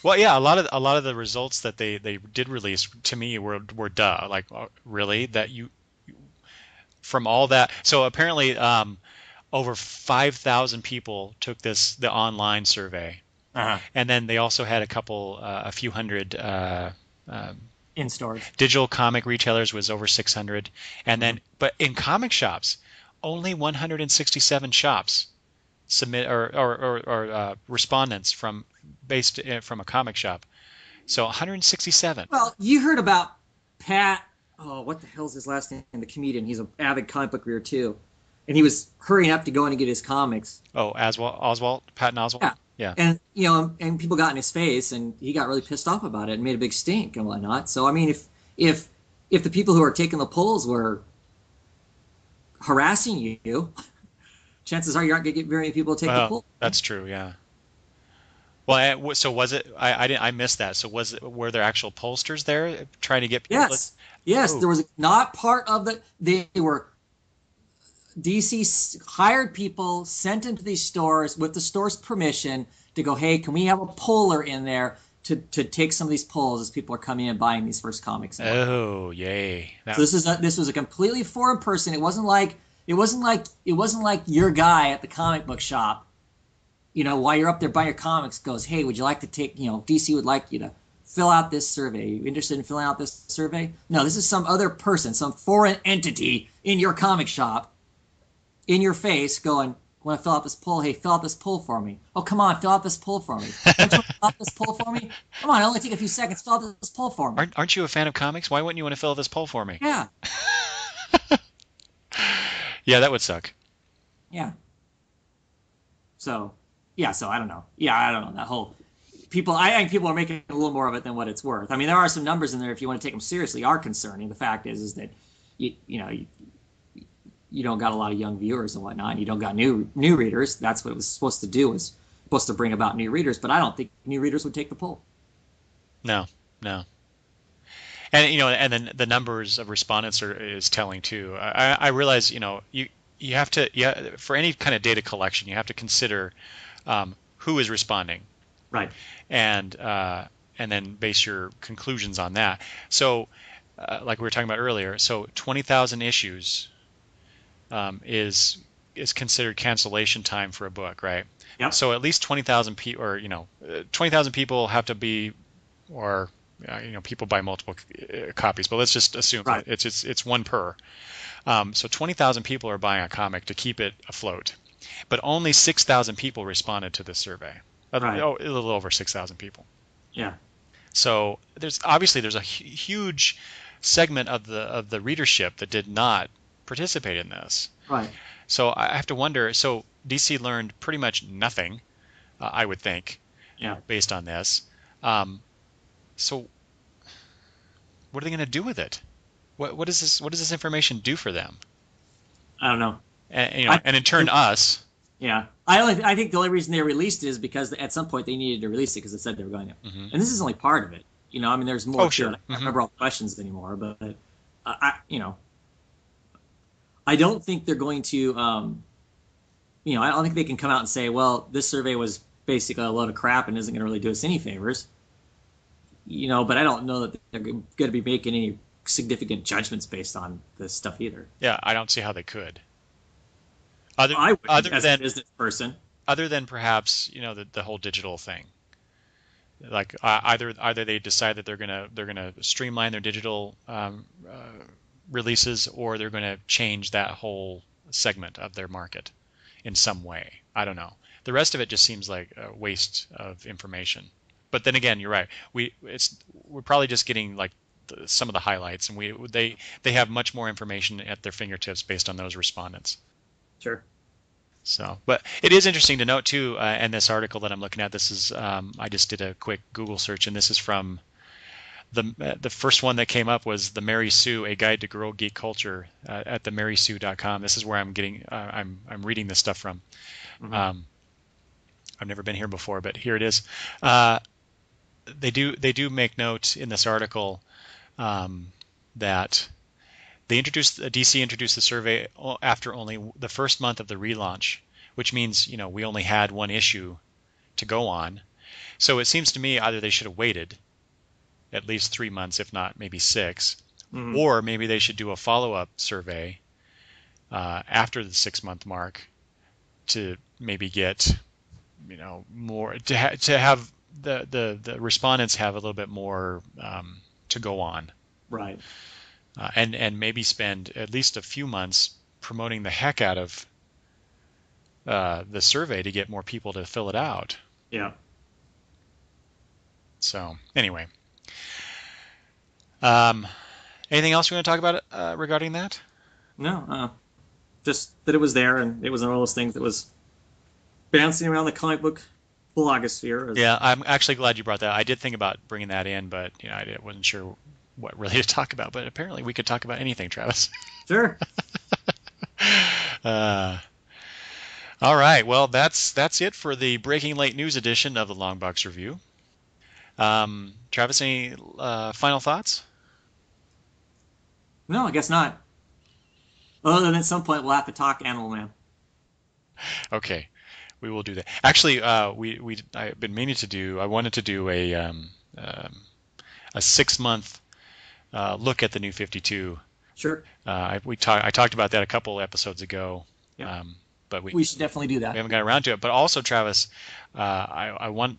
Well, yeah, a lot of the results that they did release to me were duh. Like, really, that you from all that. So apparently, over 5,000 people took the online survey, and then they also had a few hundred in stores. Digital comic retailers was over 600, and then but in comic shops, only 167 shops submit or respondents from a comic shop. So 167. Well, you heard about Pat. Oh, what the hell's his last name? The comedian. He's an avid comic book reader too, and he was hurrying up to go in and get his comics. Oh, Oswald, Patton Oswalt. Yeah. And and people got in his face, and he got really pissed off about it and made a big stink and whatnot. So I mean, if the people who are taking the polls were harassing you, chances are you aren't going to get very many people to take the poll. That's true. Yeah. Well, so was it? I missed that. So were there actual pollsters there trying to get people? Yes. There was not part of they were. DC hired people, sent into these stores with the store's permission to go, hey, can we have a poller in there to take some of these polls as people are coming in and buying these first comics? Oh, yay! So this was a completely foreign person. It wasn't like your guy at the comic book shop, while you're up there buying your comics, goes, hey, would you like to take, DC would like you to fill out this survey. Are you interested in filling out this survey? No, this is some other person, some foreign entity in your comic shop, in your face, going, want to fill out this poll? Hey, fill out this poll for me. Oh, come on, fill out this poll for me. Don't you fill out this poll for me? Come on, it'll only take a few seconds. Fill out this poll for me. Aren't you a fan of comics? Why wouldn't you want to fill out this poll for me? Yeah. Yeah, that would suck. Yeah. So I don't know. Yeah, I don't know. That whole I think people are making a little more of it than what it's worth. I mean, there are some numbers in there, if you want to take them seriously, are concerning. The fact is that you don't got a lot of young viewers and whatnot. You don't got new readers. That's what it was supposed to do. Was supposed to bring about new readers. But I don't think new readers would take the poll. No. And then the numbers of respondents is telling too. I realize you have to for any kind of data collection you have to consider who is responding, right? And then base your conclusions on that. So like we were talking about earlier, so 20,000 issues. Is considered cancellation time for a book, right? Yep. So at least 20,000 people, or 20,000 people have to be, or people buy multiple copies, but let's just assume Right. that it's one per. So 20,000 people are buying a comic to keep it afloat, but only 6,000 people responded to this survey. Right. Oh, a little over 6,000 people. Yeah. So there's a huge segment of the readership that did not participate in this. Right. So I have to wonder. So DC learned pretty much nothing, I would think, Yeah. based on this. So what are they going to do with it? What does this information do for them? I don't know. And, and in turn us. Yeah, I think the only reason they released it is because at some point they needed to release it because they said they were going to. Mm-hmm. And this is only part of it. I mean, there's more. Oh, sure. I don't remember all the questions anymore, but I don't think they're going to. I don't think they can come out and say, well, this survey was basically a load of crap and isn't going to really do us any favors. But I don't know that they're going to be making any significant judgments based on this stuff either. Yeah, I don't see how they could. As a business person. Other than perhaps the whole digital thing, like either they decide that they're gonna streamline their digital releases, or they're gonna change that whole segment of their market in some way. I don't know. The rest of it just seems like a waste of information. But then again, you're right. We're probably just getting like some of the highlights, and they have much more information at their fingertips based on those respondents. Sure. So, but it is interesting to note too, in this article that I'm looking at. This is I just did a quick Google search, and this is from the first one that came up was the Mary Sue, a guide to girl geek culture at the marysue.com. This is where I'm getting I'm reading this stuff from. Mm-hmm. I've never been here before, but here it is. They do make note in this article that DC introduced the survey after only the first month of the relaunch, which means we only had one issue to go on. So it seems to me either they should have waited at least 3 months, if not maybe 6, mm-hmm. or maybe they should do a follow-up survey after the 6-month mark to maybe get more to have the respondents have a little bit more to go on. Right. And maybe spend at least a few months promoting the heck out of the survey to get more people to fill it out. Yeah. So anyway, anything else you want to talk about regarding that? No, just that it was there, and it was one of those things that was bouncing around the comic book blogosphere. Yeah, I'm actually glad you brought that. I did think about bringing that in, but I wasn't sure what really to talk about, but apparently we could talk about anything, Travis. Sure. All right. Well, that's it for the Breaking Late News edition of the Longbox Review. Travis, any final thoughts? No, I guess not. Other than at some point we'll have to talk Animal Man. Okay, we will do that. Actually, I've been meaning to do. I wanted to do a 6-month look at the New 52. Sure. I talked about that a couple episodes ago. Yeah. But we should definitely do that. We haven't got around to it. But also, Travis, within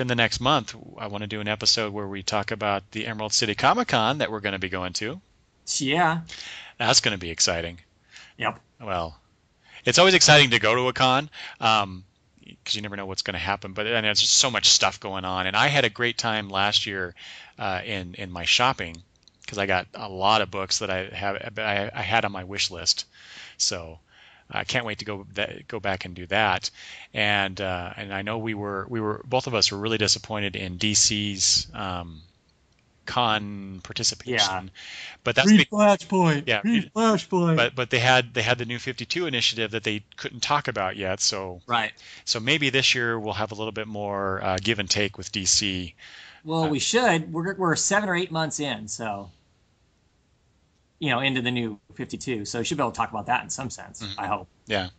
the next month, I want to do an episode where we talk about the Emerald City Comic Con that we're going to be going to. Yeah. That's going to be exciting. Yep. Well, it's always exciting to go to a con because you never know what's going to happen. But there's just so much stuff going on, and I had a great time last year in my shopping because I got a lot of books that I had on my wish list. So I can't wait to go back and do that. And I know we were both of us were really disappointed in DC's con participation. Yeah. But that's Flashpoint. Yeah. Flashpoint. But they had the New 52 initiative that they couldn't talk about yet. So right. So maybe this year we'll have a little bit more give and take with DC. Well, we should. We're 7 or 8 months in, so into the New 52. So we should be able to talk about that in some sense. Mm-hmm. I hope. Yeah.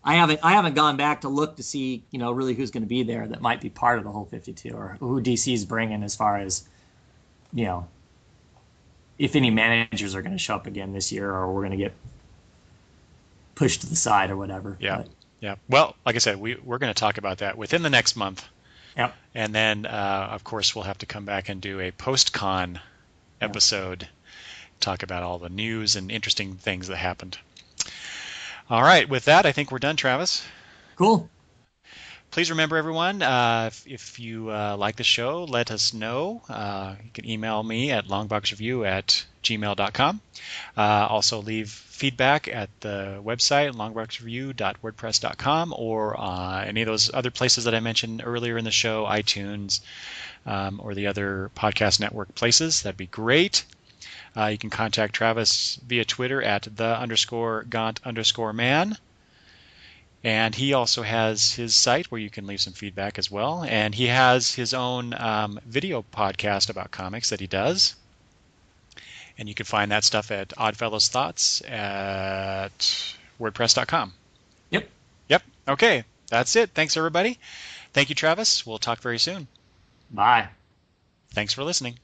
I haven't gone back to look to see really who's going to be there that might be part of the whole 52 or who DC's bringing as far as if any managers are going to show up again this year or we're going to get pushed to the side or whatever. Yeah. But. Yeah. Well, like I said, we're going to talk about that within the next month. Yep. And then, of course, we'll have to come back and do a post-con Yep. episode, talk about all the news and interesting things that happened. All right, with that, I think we're done, Travis. Cool. Please remember, everyone, if you like the show, let us know. You can email me at longboxreview@gmail.com. Also, leave feedback at the website, longboxreview.wordpress.com, or any of those other places that I mentioned earlier in the show, iTunes, or the other podcast network places. That'd be great. You can contact Travis via Twitter at _Gaunt_man. And he also has his site where you can leave some feedback as well. And he has his own video podcast about comics that he does. And you can find that stuff at Oddfellows Thoughts at WordPress.com. Yep. Yep. Okay. That's it. Thanks, everybody. Thank you, Travis. We'll talk very soon. Bye. Thanks for listening.